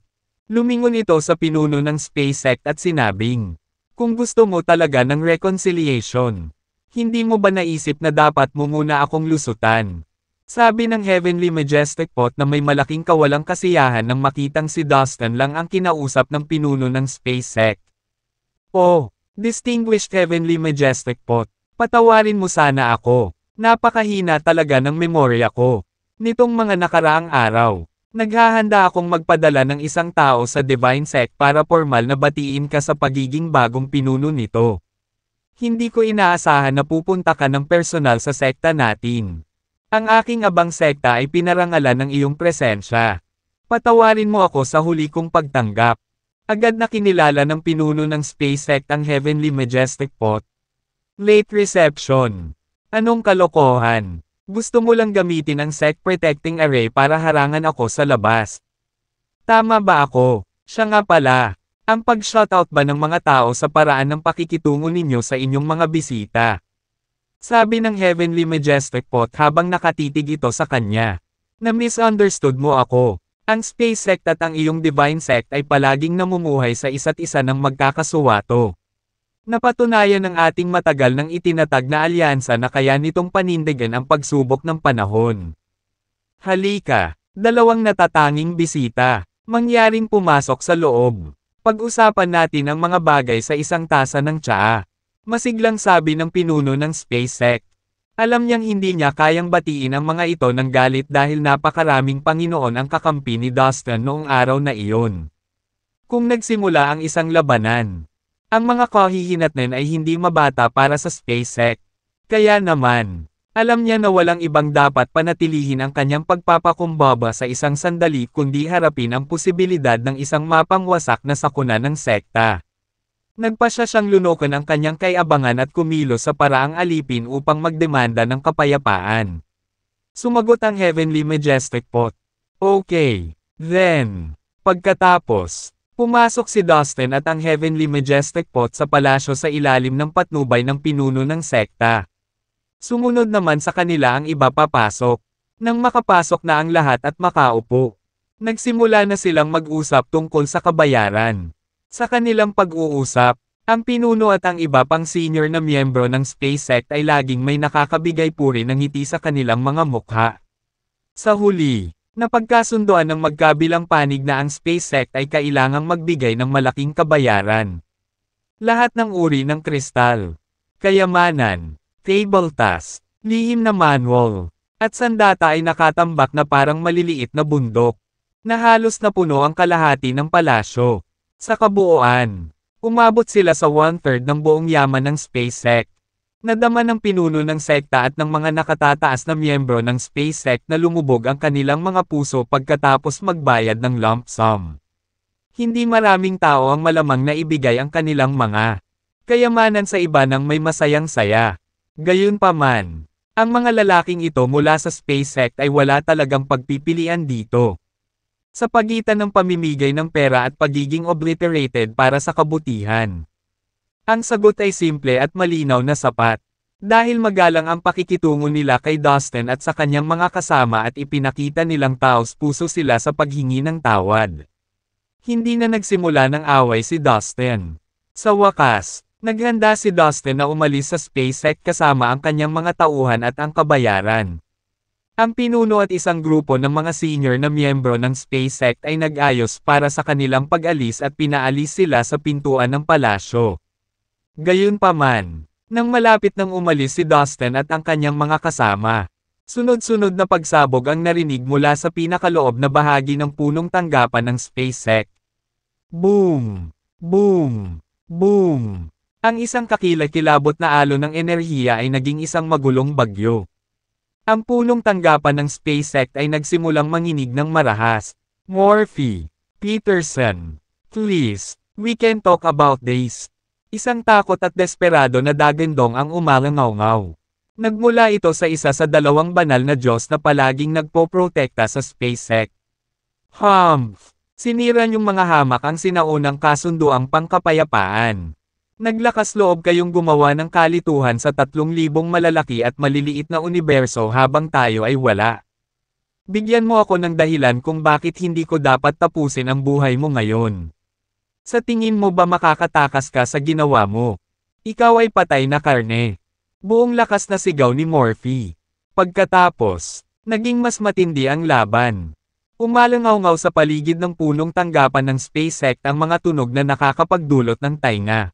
Lumingon ito sa pinuno ng SpaceX at sinabing, kung gusto mo talaga ng reconciliation, hindi mo ba naisip na dapat mo muna akong lusutan? Sabi ng Heavenly Majestic Pot na may malaking kawalang kasiyahan nang makitang si Dustin lang ang kinausap ng pinuno ng SpaceX. Oh, Distinguished Heavenly Majestic Pot, patawarin mo sana ako. Napakahina talaga ng memorya ko. Nitong mga nakaraang araw, naghahanda akong magpadala ng isang tao sa Divine Sect para formal na batiin ka sa pagiging bagong pinuno nito. Hindi ko inaasahan na pupunta ka ng personal sa sekta natin. Ang aking abang sekta ay pinarangalan ng iyong presensya. Patawarin mo ako sa huli kong pagtanggap. Agad na kinilala ng pinuno ng space sect ang Heavenly Majestic Pot. Late reception. Anong kalokohan? Gusto mo lang gamitin ang sect protecting array para harangan ako sa labas. Tama ba ako? Siya nga pala. Ang pag-shoutout ba ng mga tao sa paraan ng pakikitungo ninyo sa inyong mga bisita? Sabi ng Heavenly Majestic Pot habang nakatitig ito sa kanya. Na-misunderstood mo ako. Ang space sect at ang iyong divine sect ay palaging namumuhay sa isa't isa ng magkakasuwato. Napatunayan ng ating matagal nang itinatag na alyansa na kaya nitong panindigan ang pagsubok ng panahon. Halika, dalawang natatanging bisita, mangyaring pumasok sa loob. Pag-usapan natin ang mga bagay sa isang tasa ng tsaa. Masiglang sabi ng pinuno ng space sect. Alam niyang hindi niya kayang batiin ang mga ito ng galit dahil napakaraming Panginoon ang kakampi ni Dustin noong araw na iyon. Kung nagsimula ang isang labanan, ang mga kahihinatnan ay hindi mabata para sa space sect. Kaya naman, alam niya na walang ibang dapat panatilihin ang kanyang pagpapakumbaba sa isang sandali kundi harapin ang posibilidad ng isang mapangwasak na sakuna ng sekta. Nagpasya siyang lunukan ang kanyang kaiabangan at kumilos sa paraang alipin upang magdemanda ng kapayapaan. Sumagot ang Heavenly Majestic Pot. Okay, then. Pagkatapos, pumasok si Dustin at ang Heavenly Majestic Pot sa palasyo sa ilalim ng patnubay ng pinuno ng sekta. Sumunod naman sa kanila ang iba papasok. Nang makapasok na ang lahat at makaupo, nagsimula na silang mag-usap tungkol sa kabayaran. Sa kanilang pag-uusap, ang pinuno at ang iba pang senior na miyembro ng space sect ay laging may nakakabigay puri ng ngiti sa kanilang mga mukha. Sa huli, napagkasunduan ng magkabilang panig na ang space sect ay kailangang magbigay ng malaking kabayaran. Lahat ng uri ng kristal, kayamanan, table task, lihim na manual, at sandata ay nakatambak na parang maliliit na bundok, na halos napuno ang kalahati ng palasyo. Sa kabuuan, umabot sila sa 1/3 ng buong yaman ng space sect. Nadama ng pinuno ng sekta at ng mga nakatataas na miyembro ng space sect na lumubog ang kanilang mga puso pagkatapos magbayad ng lump sum. Hindi maraming tao ang malamang na ibigay ang kanilang mga kayamanan sa iba ng may masayang saya. Gayunpaman, ang mga lalaking ito mula sa space sect ay wala talagang pagpipilian dito. Sa pagitan ng pamimigay ng pera at pagiging obliterated para sa kabutihan. Ang sagot ay simple at malinaw na sapat. Dahil magalang ang pakikitungo nila kay Dustin at sa kanyang mga kasama at ipinakita nilang taos puso sila sa paghingi ng tawad. Hindi na nagsimula ng away si Dustin. Sa wakas, naghanda si Dustin na umalis sa space sect kasama ang kanyang mga tauhan at ang kabayaran. Ang pinuno at isang grupo ng mga senior na miyembro ng space sect ay nag-ayos para sa kanilang pag-alis at pinaalis sila sa pintuan ng palasyo. Gayunpaman, nang malapit nang umalis si Dustin at ang kanyang mga kasama, sunod-sunod na pagsabog ang narinig mula sa pinakaloob na bahagi ng punong tanggapan ng space sect. Boom! Boom! Boom! Ang isang kakilakilabot na alon ng enerhiya ay naging isang magulong bagyo. Ang punong tanggapan ng space sect ay nagsimulang manginig ng marahas. Morphe, Peterson, please, we can talk about this. Isang takot at desperado na dagandong ang umalangaw-ngaw. Nagmula ito sa isa sa dalawang banal na Diyos na palaging nagpoprotekta sa space sect. Humph! Sinira niyong mga hamak ang sinaunang kasunduang pangkapayapaan. Naglakas loob kayong gumawa ng kalituhan sa 3,000 malalaki at maliliit na universo habang tayo ay wala. Bigyan mo ako ng dahilan kung bakit hindi ko dapat tapusin ang buhay mo ngayon. Sa tingin mo ba makakatakas ka sa ginawa mo? Ikaw ay patay na karne. Buong lakas na sigaw ni Morphe. Pagkatapos, naging mas matindi ang laban. Umalangaw-ngaw sa paligid ng punong tanggapan ng space sect ang mga tunog na nakakapagdulot ng tainga.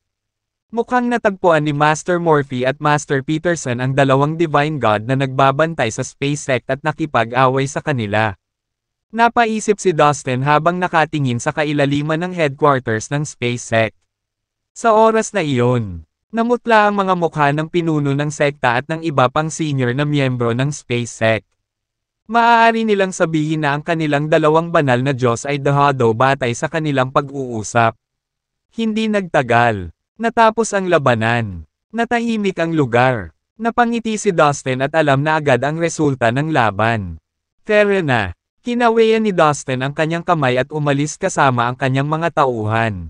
Mukhang natagpuan ni Master Morphe at Master Peterson ang dalawang divine god na nagbabantay sa space sect at nakipag-away sa kanila. Napaisip si Dustin habang nakatingin sa kailaliman ng headquarters ng space sect. Sa oras na iyon, namutla ang mga mukha ng pinuno ng sekta at ng iba pang senior na miyembro ng space sect. Maaari nilang sabihin na ang kanilang dalawang banal na Diyos ay dahado batay sa kanilang pag-uusap. Hindi nagtagal. Natapos ang labanan. Natahimik ang lugar. Napangiti si Dustin at alam na agad ang resulta ng laban. Tara na. Kinawayan ni Dustin ang kanyang kamay at umalis kasama ang kanyang mga tauhan.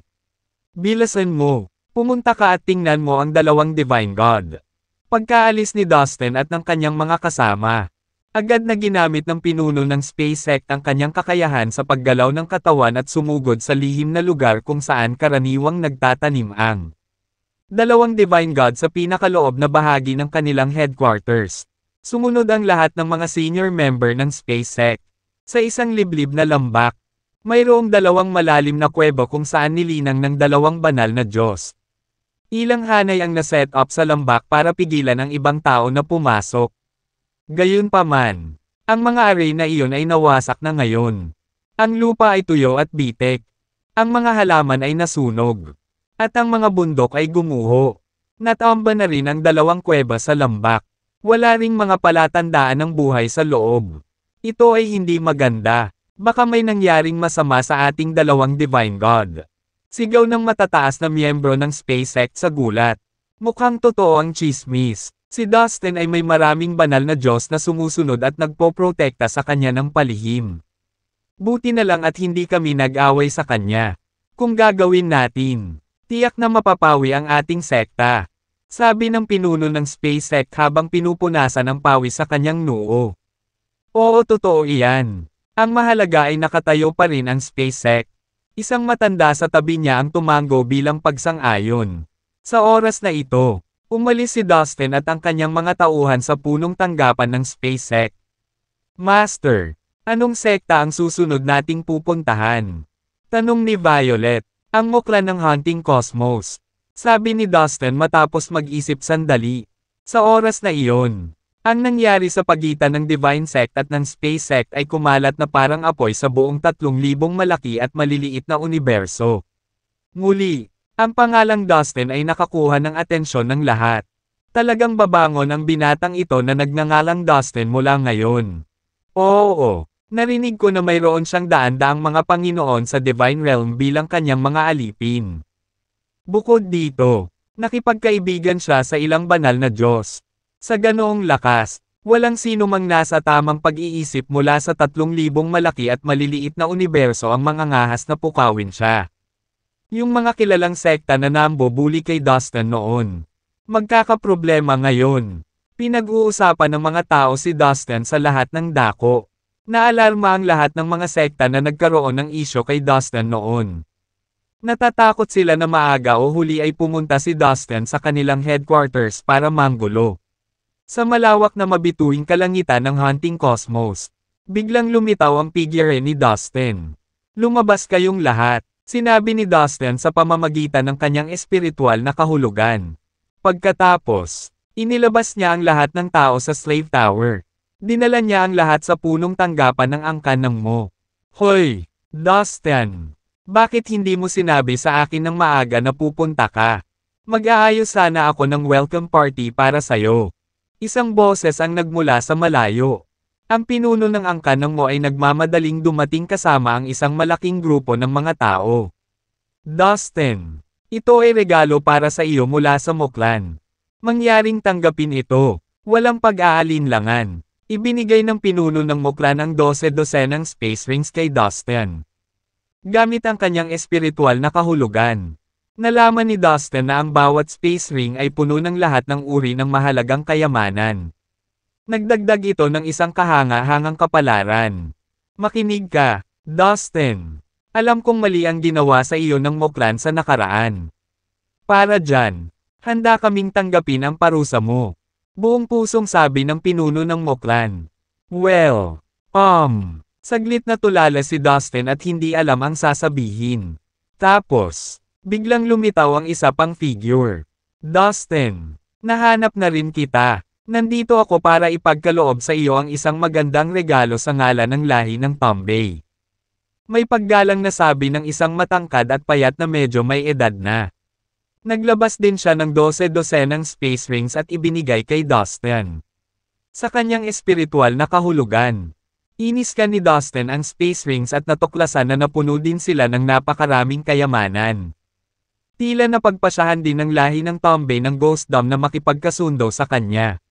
Bilasan mo. Pumunta ka at tingnan mo ang dalawang Divine God. Pagkaalis ni Dustin at ng kanyang mga kasama, agad na ginamit ng pinuno ng Space Sect ang kanyang kakayahan sa paggalaw ng katawan at sumugod sa lihim na lugar kung saan karaniwang nagtatanim ang dalawang Divine God sa pinakaloob na bahagi ng kanilang headquarters. Sumunod ang lahat ng mga senior member ng Space Sect. Sa isang liblib na lambak, mayroong dalawang malalim na kuweba kung saan nilinang ng dalawang banal na Diyos. Ilang hanay ang naset up sa lambak para pigilan ang ibang tao na pumasok. Gayunpaman, ang mga array na iyon ay nawasak na ngayon. Ang lupa ay tuyo at bitik. Ang mga halaman ay nasunog. At ang mga bundok ay gumuho. Natamba na rin ang dalawang kuweba sa lambak. Wala ring mga palatandaan ng buhay sa loob. Ito ay hindi maganda. Baka may nangyaring masama sa ating dalawang Divine God. Sigaw ng matataas na miyembro ng Space Sect sa gulat. Mukhang totoo ang chismis. Si Dustin ay may maraming banal na Diyos na sumusunod at nagpoprotekta sa kanya ng palihim. Buti na lang at hindi kami nag-away sa kanya. Kung gagawin natin, tiyak na mapapawi ang ating sekta. Sabi ng pinuno ng Space Sect habang pinupunasan ang pawis sa kanyang noo. Oo, totoo iyan. Ang mahalaga ay nakatayo pa rin ang Space Sect. Isang matanda sa tabi niya ang tumango bilang pagsang-ayon. Sa oras na ito, umalis si Dustin at ang kanyang mga tauhan sa punong tanggapan ng Space Sect. Master, anong sekta ang susunod nating pupuntahan? Tanong ni Violet, ang mukla ng Hunting Cosmos. Sabi ni Dustin matapos mag-isip sandali. Sa oras na iyon, ang nangyari sa pagitan ng Divine Sect at ng Space Sect ay kumalat na parang apoy sa buong 3,000 malaki at maliliit na universo. Muli, ang pangalang Dustin ay nakakuha ng atensyon ng lahat. Talagang babangon ang binatang ito na nagngangalang Dustin mula ngayon. Oo, narinig ko na mayroon siyang daan-daang mga Panginoon sa Divine Realm bilang kanyang mga alipin. Bukod dito, nakipagkaibigan siya sa ilang banal na Diyos. Sa ganoong lakas, walang sino mang nasa tamang pag-iisip mula sa 3,000 malaki at maliliit na universo ang mangangahas na pukawin siya. Yung mga kilalang sekta na nambubuli kay Dustin noon. Magkakaproblema ngayon. Pinag-uusapan ng mga tao si Dustin sa lahat ng dako. Naalarma ang lahat ng mga sekta na nagkaroon ng isyo kay Dustin noon. Natatakot sila na maaga o huli ay pumunta si Dustin sa kanilang headquarters para manggulo. Sa malawak na mabituing kalangitan ng Hunting Cosmos, biglang lumitaw ang figure ni Dustin. Lumabas kayong lahat. Sinabi ni Dustin sa pamamagitan ng kanyang espiritual na kahulugan. Pagkatapos, inilabas niya ang lahat ng tao sa Slave Tower. Dinala niya ang lahat sa punong tanggapan ng angkan ng Mo. Hoy, Dustin! Bakit hindi mo sinabi sa akin ng maaga na pupunta ka? Mag-aayos sana ako ng welcome party para sa'yo. Isang boses ang nagmula sa malayo. Ang pinuno ng angkan ng Mo ay nagmamadaling dumating kasama ang isang malaking grupo ng mga tao. Dustin, ito ay regalo para sa iyo mula sa Muklan. Mangyaring tanggapin ito, walang pag-aalinlangan. Ibinigay ng pinuno ng Muklan ang 12 space rings kay Dustin. Gamit ang kanyang espiritual na kahulugan. Nalaman ni Dustin na ang bawat space ring ay puno ng lahat ng uri ng mahalagang kayamanan. Nagdagdag ito ng isang kahanga-hangang kapalaran. Makinig ka, Dustin. Alam kong mali ang ginawa sa iyo ng Muklan sa nakaraan. Para dyan, handa kaming tanggapin ang parusa mo. Buong pusong sabi ng pinuno ng Muklan. Well, saglit na tulala si Dustin at hindi alam ang sasabihin. Tapos, biglang lumitaw ang isa pang figure. Dustin, nahanap na rin kita. Nandito ako para ipagkaloob sa iyo ang isang magandang regalo sa ngalan ng lahi ng Tombay. May paggalang na sabi ng isang matangkad at payat na medyo may edad na. Naglabas din siya ng 12 ng space rings at ibinigay kay Dustin. Sa kanyang espiritual na kahulugan, Iniskan ni Dustin ang space rings at natuklasan na napuno din sila ng napakaraming kayamanan. Tila napagpasyahan din ng lahi ng Tombe ng Ghost Dom na makipagkasundo sa kanya.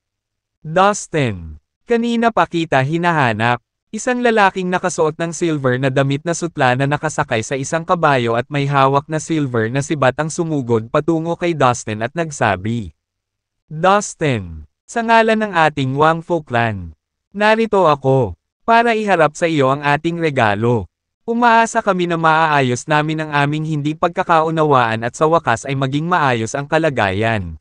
Dustin. Kanina pa kita hinahanap. Isang lalaking nakasuot ng silver na damit na sutla na nakasakay sa isang kabayo at may hawak na silver na sibat ang sumugod patungo kay Dustin at nagsabi. Dustin, sa ngalan ng ating Wang Fu clan, narito ako, para iharap sa iyo ang ating regalo. Umaasa kami na maaayos namin ang aming hindi pagkakaunawaan at sa wakas ay maging maayos ang kalagayan.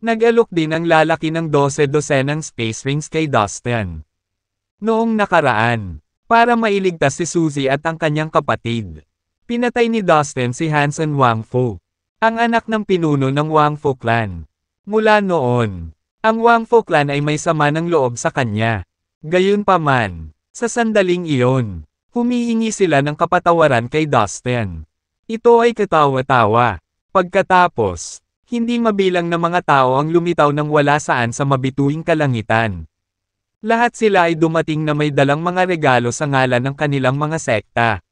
Nag-alok din ang lalaki ng 12-dosenang space rings kay Dustin. Noong nakaraan, para mailigtas si Suzy at ang kanyang kapatid, pinatay ni Dustin si Hanson Wang Fu, ang anak ng pinuno ng Wang Fu clan. Mula noon, ang Wang Fu clan ay may sama ng loob sa kanya. Gayunpaman, sa sandaling iyon, humihingi sila ng kapatawaran kay Dustin. Ito ay katawa-tawa. Pagkatapos, hindi mabilang na mga tao ang lumitaw ng wala saan sa mabituing kalangitan. Lahat sila ay dumating na may dalang mga regalo sa ngalan ng kanilang mga sekta.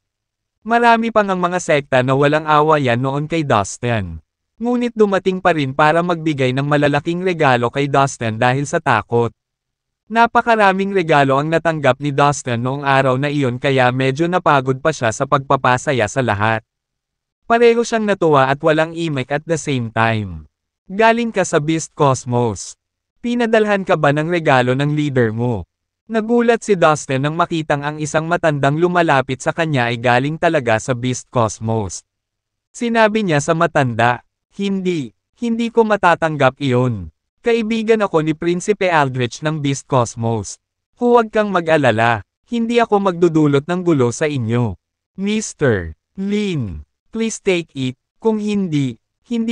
Marami pang ang mga sekta na walang awayan noon kay Dustin. Ngunit dumating pa rin para magbigay ng malalaking regalo kay Dustin dahil sa takot. Napakaraming regalo ang natanggap ni Dustin noong araw na iyon kaya medyo napagod pa siya sa pagpapasaya sa lahat. Pareho siyang natuwa at walang imik at the same time. Galing ka sa Beast Cosmos. Pinadalhan ka ba ng regalo ng leader mo? Nagulat si Dustin nang makitang ang isang matandang lumalapit sa kanya ay galing talaga sa Beast Cosmos. Sinabi niya sa matanda, hindi ko matatanggap iyon. Kaibigan ako ni Prinsipe Aldrich ng Beast Cosmos. Huwag kang mag-alala, hindi ako magdudulot ng gulo sa inyo. Mr. Lin, please take it, kung hindi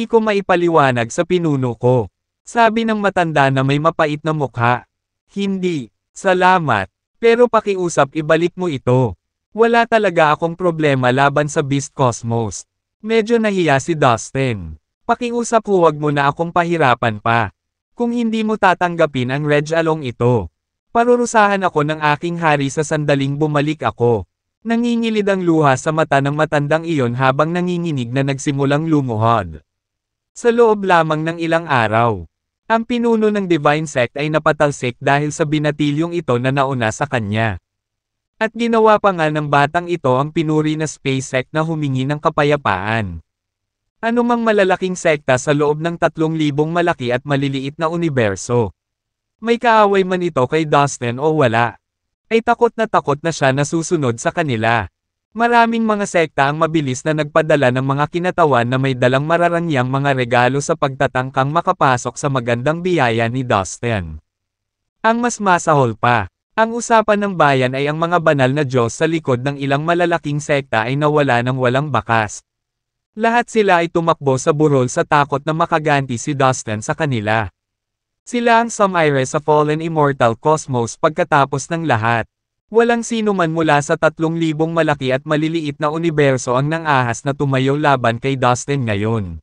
ko maipaliwanag sa pinuno ko. Sabi ng matanda na may mapait na mukha. Hindi, salamat, pero pakiusap ibalik mo ito. Wala talaga akong problema laban sa Beast Cosmos. Medyo nahiya si Dustin. Pakiusap huwag mo na akong pahirapan pa. Kung hindi mo tatanggapin ang Reg Along ito, parurusahan ako ng aking hari sa sandaling bumalik ako. Nangingilid ang luha sa mata ng matandang iyon habang nanginginig na nagsimulang lumuhod. Sa loob lamang ng ilang araw, ang pinuno ng Divine Sect ay napatalsik dahil sa binatilyong ito na nauna sa kanya. At ginawa pa nga ng batang ito ang pinuri na Space Sect na humingi ng kapayapaan. Anumang malalaking sekta sa loob ng 3,000 malaki at maliliit na universo. May kaaway man ito kay Dustin o wala, ay takot na siya na susunod sa kanila. Maraming mga sekta ang mabilis na nagpadala ng mga kinatawan na may dalang mararangyang mga regalo sa pagtatangkang makapasok sa magandang biyaya ni Dustin. Ang mas masahol pa, ang usapan ng bayan ay ang mga banal na Diyos sa likod ng ilang malalaking sekta ay nawala ng walang bakas. Lahat sila ay tumakbo sa burol sa takot na makaganti si Dustin sa kanila. Sila ang Sumire sa Fallen Immortal Cosmos pagkatapos ng lahat. Walang sino man mula sa 3,000 malaki at maliliit na universo ang nang-ahas na tumayo laban kay Dustin ngayon.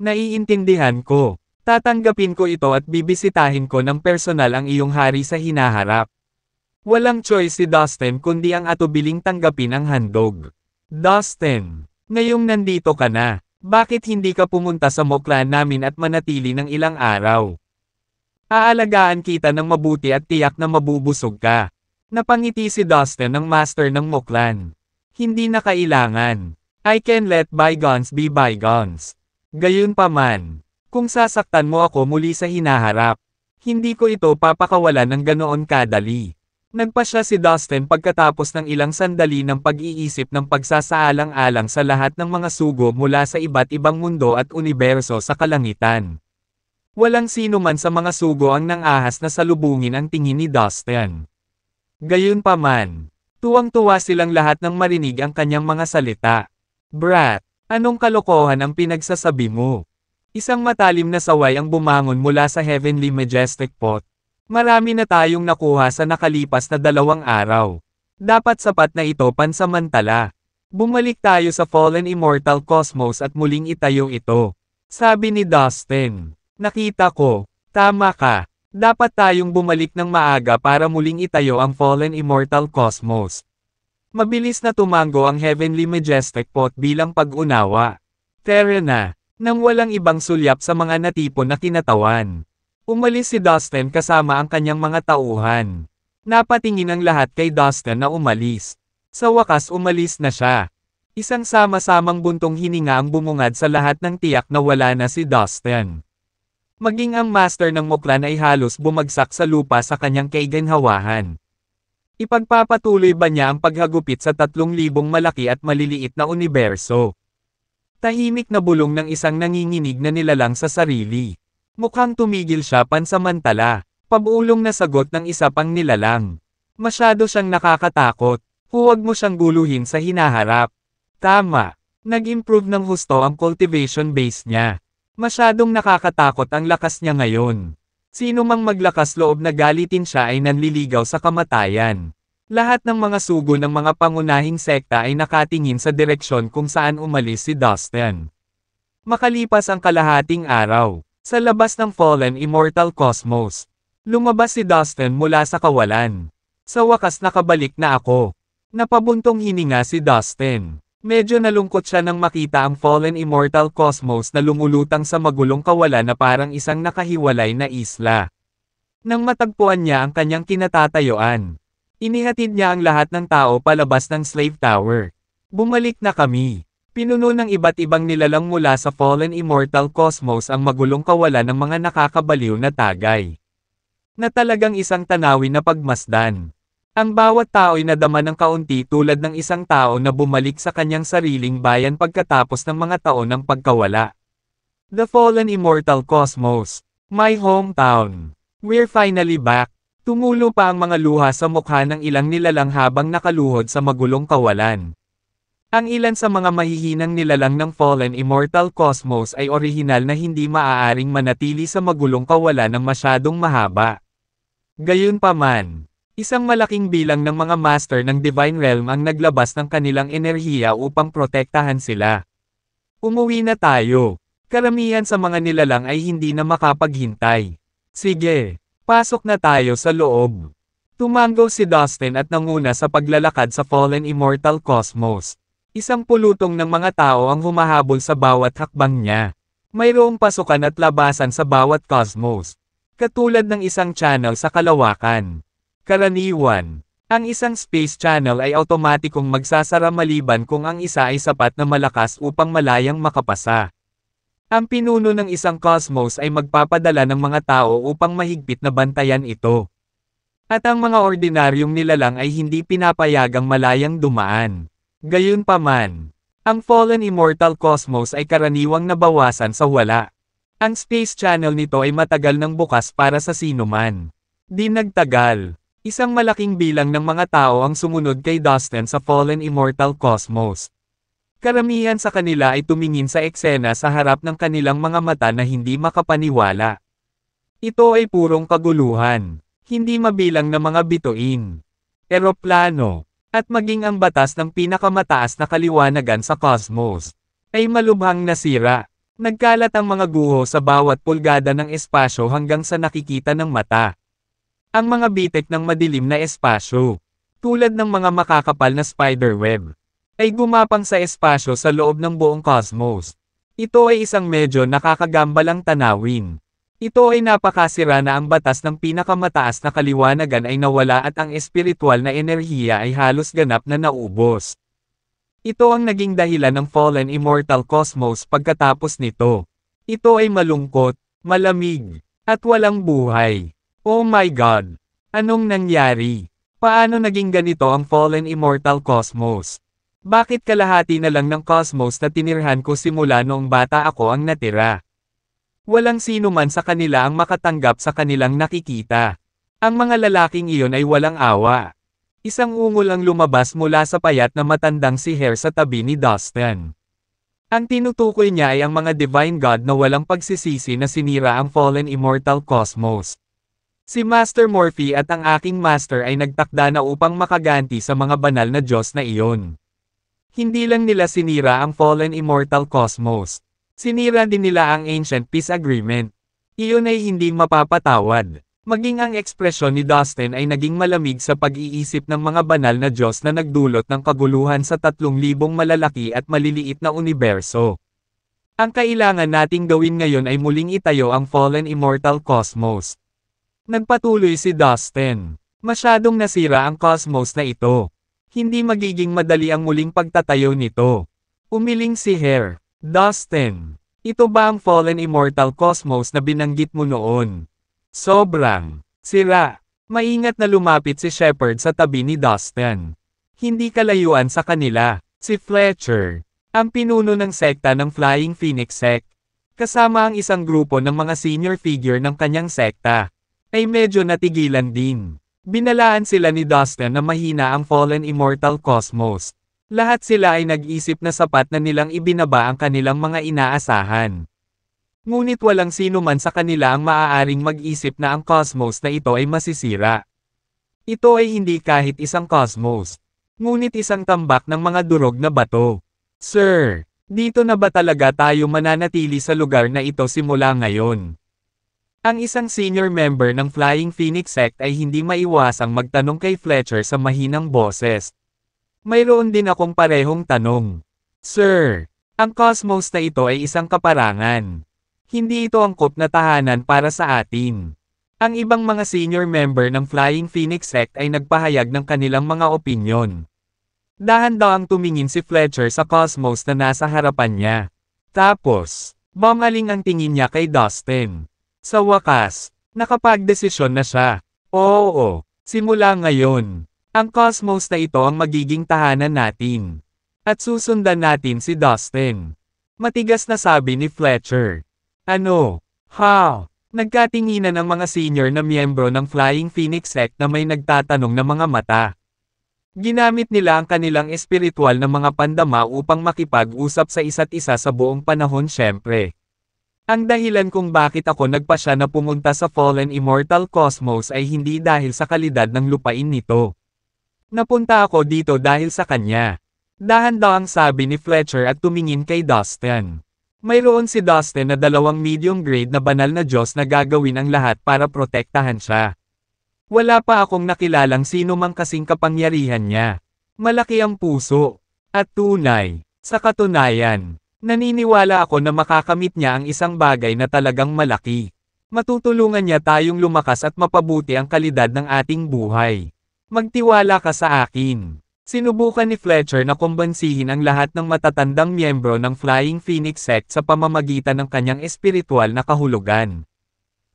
Naiintindihan ko. Tatanggapin ko ito at bibisitahin ko ng personal ang iyong hari sa hinaharap. Walang choice si Dustin kundi ang atubiling tanggapin ang handog. Dustin, ngayong nandito ka na, bakit hindi ka pumunta sa Moklan namin at manatili ng ilang araw? Aalagaan kita ng mabuti at tiyak na mabubusog ka. Napangiti si Dustin ng master ng Moklan. Hindi na kailangan. I can let bygones be bygones. Gayunpaman, kung sasaktan mo ako muli sa hinaharap, hindi ko ito papakawalan ng ganoon kadali. Nagpasya si Dustin pagkatapos ng ilang sandali ng pag-iisip ng pagsasaalang-alang sa lahat ng mga sugo mula sa iba't ibang mundo at universo sa kalangitan. Walang sino man sa mga sugo ang nang-ahas na salubungin ang tingin ni Dustin. Gayunpaman, tuwang-tuwa silang lahat nang marinig ang kanyang mga salita. Brat, anong kalokohan ang pinagsasabi mo? Isang matalim na saway ang bumangon mula sa Heavenly Majestic Pot. Marami na tayong nakuha sa nakalipas na 2 araw. Dapat sapat na ito pansamantala. Bumalik tayo sa Fallen Immortal Cosmos at muling itayo ito. Sabi ni Dustin. Nakita ko, tama ka. Dapat tayong bumalik ng maaga para muling itayo ang fallen immortal cosmos. Mabilis na tumango ang Heavenly Majestic Pot bilang pag-unawa. Tara na, nang walang ibang sulyap sa mga natipon na kinatawan. Umalis si Dustin kasama ang kanyang mga tauhan. Napatingin ang lahat kay Dustin na umalis. Sa wakas umalis na siya. Isang sama-samang buntong hininga ang bumungad sa lahat ng tiyak na wala na si Dustin. Maging ang master ng Muklan ay halos bumagsak sa lupa sa kanyang kaiganhawahan. Ipagpapatuloy ba niya ang paghagupit sa 3,000 malaki at maliliit na universo? Tahimik na bulong ng isang nanginginig na nilalang sa sarili. Mukhang tumigil siya pansamantala. Pabulong na sagot ng isa pang nilalang. Masyado siyang nakakatakot. Huwag mo siyang guluhin sa hinaharap. Tama. Nag-improve ng husto ang cultivation base niya. Masyadong nakakatakot ang lakas niya ngayon. Sino mang maglakas loob na galitin siya ay nanliligaw sa kamatayan. Lahat ng mga sugo ng mga pangunahing sekta ay nakatingin sa direksyon kung saan umalis si Dustin. Makalipas ang kalahating araw, sa labas ng Fallen Immortal Cosmos, lumabas si Dustin mula sa kawalan. Sa wakas nakabalik na ako. Napabuntong hininga si Dustin. Medyo nalungkot siya nang makita ang Fallen Immortal Cosmos na lumulutang sa magulong kawalan na parang isang nakahiwalay na isla. Nang matagpuan niya ang kanyang kinatatayuan, inihatid niya ang lahat ng tao palabas ng Slave Tower. Bumalik na kami. Pinuno ng iba't ibang nilalang mula sa Fallen Immortal Cosmos ang magulong kawalan ng mga nakakabaliw na tagay. Na talagang isang tanawin na pagmasdan. Ang bawat tao ay nadama ng kaunti tulad ng isang tao na bumalik sa kanyang sariling bayan pagkatapos ng mga taon ng pagkawala. The Fallen Immortal Cosmos. My hometown. We're finally back. Tumulo pa ang mga luha sa mukha ng ilang nilalang habang nakaluhod sa magulong kawalan. Ang ilan sa mga mahihinang nilalang ng Fallen Immortal Cosmos ay orihinal na hindi maaaring manatili sa magulong kawalan ng masyadong mahaba. Gayunpaman, isang malaking bilang ng mga master ng Divine Realm ang naglabas ng kanilang enerhiya upang protektahan sila. Umuwi na tayo. Karamihan sa mga nilalang ay hindi na makapaghintay. Sige, pasok na tayo sa loob. Tumango si Dustin at nanguna sa paglalakad sa Fallen Immortal Cosmos. Isang pulutong ng mga tao ang humahabol sa bawat hakbang niya. Mayroong pasukan at labasan sa bawat cosmos. Katulad ng isang channel sa kalawakan. Karaniwan, ang isang space channel ay automatikong magsasara maliban kung ang isa ay sapat na malakas upang malayang makapasa. Ang pinuno ng isang cosmos ay magpapadala ng mga tao upang mahigpit na bantayan ito. At ang mga ordinaryong nilalang ay hindi pinapayagang malayang dumaan. Gayunpaman, ang Fallen Immortal Cosmos ay karaniwang nabawasan sa wala. Ang space channel nito ay matagal nang bukas para sa sinuman. Di nagtagal. Isang malaking bilang ng mga tao ang sumunod kay Dustin sa Fallen Immortal Cosmos. Karamihan sa kanila ay tumingin sa eksena sa harap ng kanilang mga mata na hindi makapaniwala. Ito ay purong kaguluhan, hindi mabilang na mga bituin, eroplano, at maging ang batas ng pinakamataas na kaliwanagan sa cosmos, ay malubhang nasira. Nagkalat ang mga guho sa bawat pulgada ng espasyo hanggang sa nakikita ng mata. Ang mga bitek ng madilim na espasyo, tulad ng mga makakapal na spiderweb, ay gumapang sa espasyo sa loob ng buong cosmos. Ito ay isang medyo nakakagambalang tanawin. Ito ay napakasira na ang batas ng pinakamataas na kaliwanagan ay nawala at ang espiritual na enerhiya ay halos ganap na naubos. Ito ang naging dahilan ng Fallen Immortal Cosmos pagkatapos nito. Ito ay malungkot, malamig, at walang buhay. Oh my God! Anong nangyari? Paano naging ganito ang Fallen Immortal Cosmos? Bakit kalahati na lang ng cosmos na tinirhan ko simula noong bata ako ang natira? Walang sino man sa kanila ang makatanggap sa kanilang nakikita. Ang mga lalaking iyon ay walang awa. Isang ungol ang lumabas mula sa payat na matandang si Hare sa tabi ni Dustin. Ang tinutukoy niya ay ang mga Divine God na walang pagsisisi na sinira ang Fallen Immortal Cosmos. Si Master Morphe at ang aking Master ay nagtakda na upang makaganti sa mga banal na Diyos na iyon. Hindi lang nila sinira ang Fallen Immortal Cosmos. Sinira din nila ang Ancient Peace Agreement. Iyon ay hindi mapapatawad. Maging ang ekspresyon ni Dustin ay naging malamig sa pag-iisip ng mga banal na Diyos na nagdulot ng kaguluhan sa 3,000 malalaki at maliliit na universo. Ang kailangan nating gawin ngayon ay muling itayo ang fallen immortal cosmos. Nagpatuloy si Dustin. Masyadong nasira ang cosmos na ito. Hindi magiging madali ang muling pagtatayo nito. Umiling si Hare. Dustin, ito ba ang fallen immortal cosmos na binanggit mo noon? Sobrang sira. Maingat na lumapit si Shepard sa tabi ni Dustin. Hindi kalayuan sa kanila, si Fletcher, ang pinuno ng sekta ng Flying Phoenix Sect, kasama ang isang grupo ng mga senior figure ng kanyang sekta, ay medyo natigilan din. Binalaan sila ni Dustin na mahina ang fallen immortal cosmos. Lahat sila ay nag-isip na sapat na nilang ibinaba ang kanilang mga inaasahan. Ngunit walang sino man sa kanila ang maaaring mag-isip na ang cosmos na ito ay masisira. Ito ay hindi kahit isang cosmos, ngunit isang tambak ng mga durog na bato. Sir, dito na ba talaga tayo mananatili sa lugar na ito simula ngayon? Ang isang senior member ng Flying Phoenix Sect ay hindi maiwasang magtanong kay Fletcher sa mahinang boses. Mayroon din akong parehong tanong. Sir, ang cosmos na ito ay isang kaparangan. Hindi ito angkop na tahanan para sa atin. Ang ibang mga senior member ng Flying Phoenix Sect ay nagpahayag ng kanilang mga opinyon. Dahan-dahang tumingin si Fletcher sa cosmos na nasa harapan niya. Tapos, bumaling ang tingin niya kay Dustin. Sa wakas, nakapagdesisyon na siya. Oo, simula ngayon, ang cosmos na ito ang magiging tahanan natin. At susundan natin si Dustin. Matigas na sabi ni Fletcher. Ano? Ha? Nagkatinginan ang mga senior na miyembro ng Flying Phoenix Sect na may nagtatanong na mga mata. Ginamit nila ang kanilang espiritual na mga pandama upang makipag-usap sa isa't isa sa buong panahon syempre. Ang dahilan kung bakit ako nagpasya na pumunta sa Fallen Immortal Cosmos ay hindi dahil sa kalidad ng lupain nito. Napunta ako dito dahil sa kanya. Dahan-dahang sabi ni Fletcher at tumingin kay Dustin. Mayroon si Dustin na 2 medium grade na banal na Diyos na gagawin ang lahat para protektahan siya. Wala pa akong nakilalang sino mang kasing kapangyarihan niya. Malaki ang puso. At tunay. Sa katunayan, naniniwala ako na makakamit niya ang isang bagay na talagang malaki. Matutulungan niya tayong lumakas at mapabuti ang kalidad ng ating buhay. Magtiwala ka sa akin. Sinubukan ni Fletcher na kumbansihin ang lahat ng matatandang miyembro ng Flying Phoenix Sect sa pamamagitan ng kanyang espiritual na kahulugan.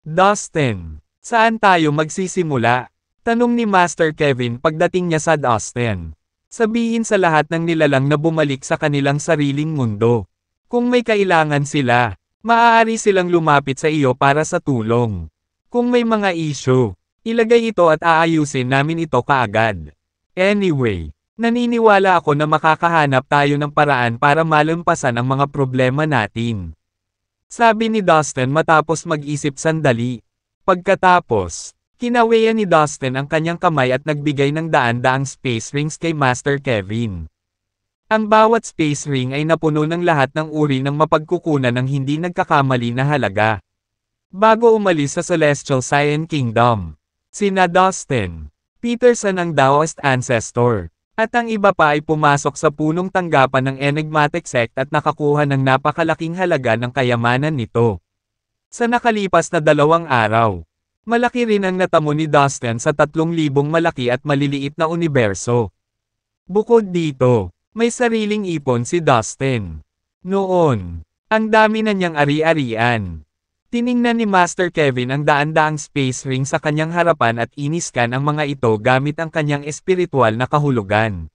Dustin, saan tayo magsisimula? Tanong ni Master Kevin pagdating niya sa Dustin. Sabihin sa lahat ng nilalang na bumalik sa kanilang sariling mundo. Kung may kailangan sila, maaari silang lumapit sa iyo para sa tulong. Kung may mga issue, ilagay ito at aayusin namin ito kaagad. Anyway, naniniwala ako na makakahanap tayo ng paraan para malampasan ang mga problema natin. Sabi ni Dustin matapos mag-isip sandali. Pagkatapos, kinaweyan ni Dustin ang kanyang kamay at nagbigay ng daan-daang space rings kay Master Kevin. Ang bawat space ring ay napuno ng lahat ng uri ng mapagkukunan ng hindi nagkakamali na halaga. Bago umalis sa Celestial Cyan Kingdom, sina Dustin, Peterson ang Daoist Ancestor, at ang iba pa ay pumasok sa punong tanggapan ng Enigmatic Sect at nakakuha ng napakalaking halaga ng kayamanan nito. Sa nakalipas na 2 araw, malaki rin ang natamo ni Dustin sa 3,000 malaki at maliliit na universo. Bukod dito, may sariling ipon si Dustin. Noon, ang dami na niyang ari-arian. Tiningnan ni Master Kevin ang daan-daang space ring sa kanyang harapan at iniskan ang mga ito gamit ang kanyang espiritual na kahulugan.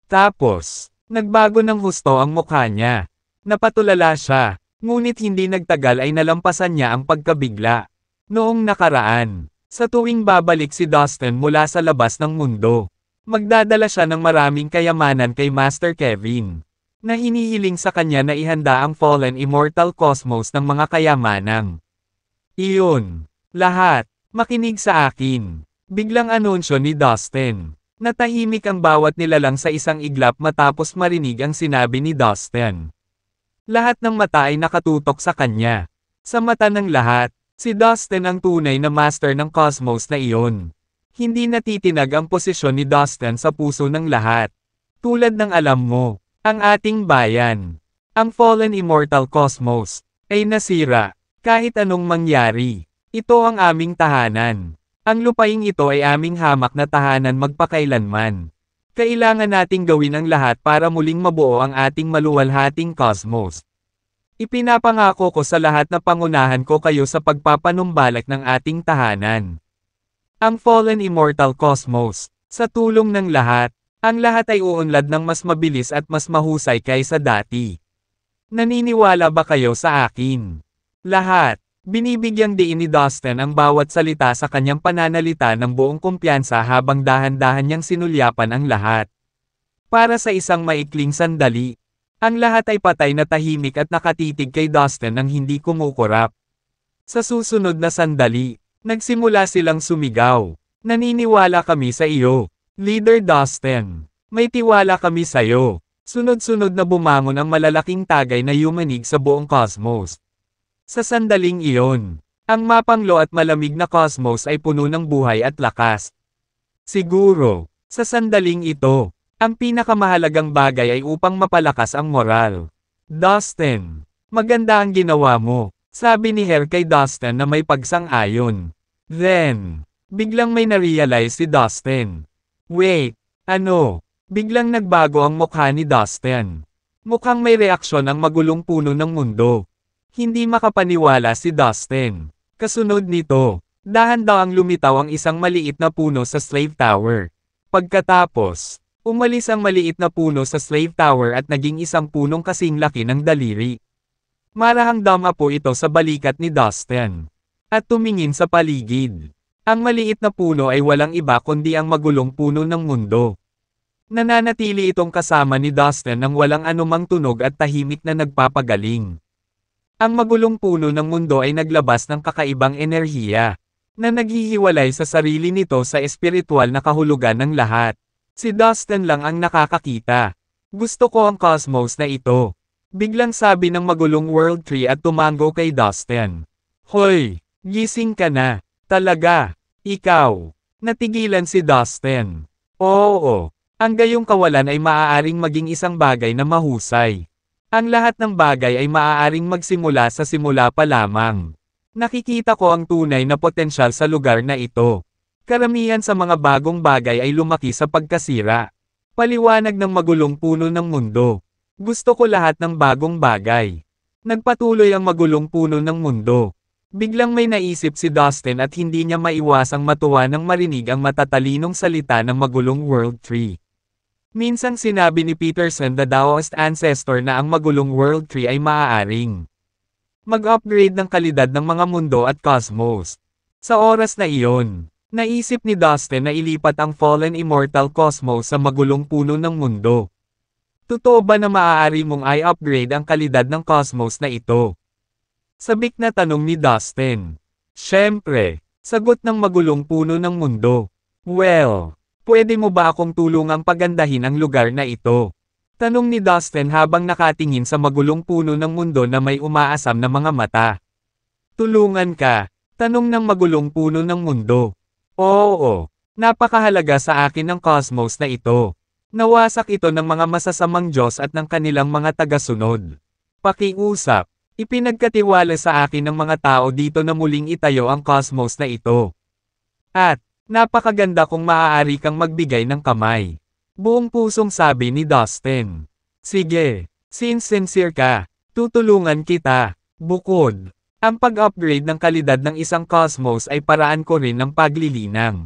Tapos, nagbago ng husto ang mukha niya. Napatulala siya, ngunit hindi nagtagal ay nalampasan niya ang pagkabigla. Noong nakaraan, sa tuwing babalik si Dustin mula sa labas ng mundo, magdadala siya ng maraming kayamanan kay Master Kevin, na hinihiling sa kanya na ihanda ang Fallen Immortal Cosmos ng mga kayamanang. Iyon, lahat, makinig sa akin. Biglang anunsyo ni Dustin. Natahimik ang bawat nilalang sa isang iglap matapos marinig ang sinabi ni Dustin. Lahat ng mata ay nakatutok sa kanya. Sa mata ng lahat, Si Dustin ang tunay na master ng cosmos na iyon. Hindi natitinag ang posisyon ni Dustin sa puso ng lahat. Tulad ng alam mo, ang ating bayan, ang fallen immortal cosmos, ay nasira. Kahit anong mangyari, ito ang aming tahanan. Ang lupaing ito ay aming hamak na tahanan magpakailanman. Kailangan nating gawin ang lahat para muling mabuo ang ating maluwalhating cosmos. Ipinapangako ko sa lahat na pangunahan ko kayo sa pagpapanumbalik ng ating tahanan. Ang fallen immortal cosmos, sa tulong ng lahat, ang lahat ay uunlad ng mas mabilis at mas mahusay kaysa dati. Naniniwala ba kayo sa akin? Lahat, binibigyang diin ni Dustin ang bawat salita sa kanyang pananalita ng buong kumpiyansa habang dahan-dahan niyang sinulyapan ang lahat. Para sa isang maikling sandali, ang lahat ay patay na tahimik at nakatitig kay Dustin nang hindi kumukurap. Sa susunod na sandali, nagsimula silang sumigaw. Naniniwala kami sa iyo, Leader Dustin. May tiwala kami sa iyo. Sunod-sunod na bumangon ang malalaking tagay na yumanig sa buong cosmos. Sa sandaling iyon, ang mapanglo at malamig na cosmos ay puno ng buhay at lakas. Siguro, sa sandaling ito, ang pinakamahalagang bagay ay upang mapalakas ang moral. Dustin, maganda ang ginawa mo, sabi ni Hare kay Dustin na may pagsang-ayon. Then, biglang may narealize si Dustin. Wait, ano? Biglang nagbago ang mukha ni Dustin. Mukhang may reaksyon ang magulong puno ng mundo. Hindi makapaniwala si Dustin. Kasunod nito, dahan-dahang lumitaw ang isang maliit na puno sa Slave Tower. Pagkatapos, umalis ang maliit na puno sa Slave Tower at naging isang punong kasing laki ng daliri. Marahang dama po ito sa balikat ni Dustin. At tumingin sa paligid. Ang maliit na puno ay walang iba kundi ang magulong puno ng mundo. Nananatili itong kasama ni Dustin nang walang anumang tunog at tahimik na nagpapagaling. Ang magulong puno ng mundo ay naglabas ng kakaibang enerhiya, na naghihiwalay sa sarili nito sa espiritual na kahulugan ng lahat. Si Dustin lang ang nakakakita. Gusto ko ang cosmos na ito. Biglang sabi ng magulong World Tree at tumango kay Dustin. Hoy, gising ka na. Talaga, ikaw. Natigilan si Dustin. Oo. Ang gayong kawalan ay maaaring maging isang bagay na mahusay. Ang lahat ng bagay ay maaaring magsimula sa simula pa lamang. Nakikita ko ang tunay na potensyal sa lugar na ito. Karamihan sa mga bagong bagay ay lumaki sa pagkasira. Paliwanag ng magulong puno ng mundo. Gusto ko lahat ng bagong bagay. Nagpatuloy ang magulong puno ng mundo. Biglang may naisip si Dustin at hindi niya maiwasang matuwa nang marinig ang matatalinong salita ng magulong World Tree. Minsang sinabi ni Peterson the Daoist ancestor na ang magulong World Tree ay maaaring mag-upgrade ng kalidad ng mga mundo at cosmos. Sa oras na iyon, naisip ni Dustin na ilipat ang fallen immortal cosmos sa magulong puno ng mundo. Totoo ba na maaari mong i-upgrade ang kalidad ng cosmos na ito? Sabik na tanong ni Dustin. Siyempre, sagot ng magulong puno ng mundo. Well, pwede mo ba akong tulungang pagandahin ang lugar na ito? Tanong ni Dustin habang nakatingin sa magulong puno ng mundo na may umaasam na mga mata. Tulungan ka? Tanong ng magulong puno ng mundo. Oo, napakahalaga sa akin ang cosmos na ito. Nawasak ito ng mga masasamang Diyos at ng kanilang mga tagasunod. Pakiusap, ipinagkatiwala sa akin ng mga tao dito na muling itayo ang cosmos na ito. At, napakaganda kung maaari kang magbigay ng kamay. Buong pusong sabi ni Dustin. Sige, since sincere ka, tutulungan kita. Bukod, ang pag-upgrade ng kalidad ng isang cosmos ay paraan ko rin ng paglilinang.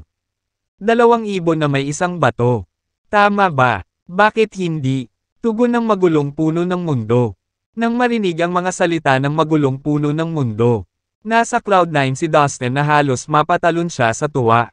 2 ibon na may isang bato. Tama ba? Bakit hindi? Tugon ng magulong puno ng mundo. Nang marinig ang mga salita ng magulong puno ng mundo, nasa Cloud9 si Dustin na halos mapatalon siya sa tuwa.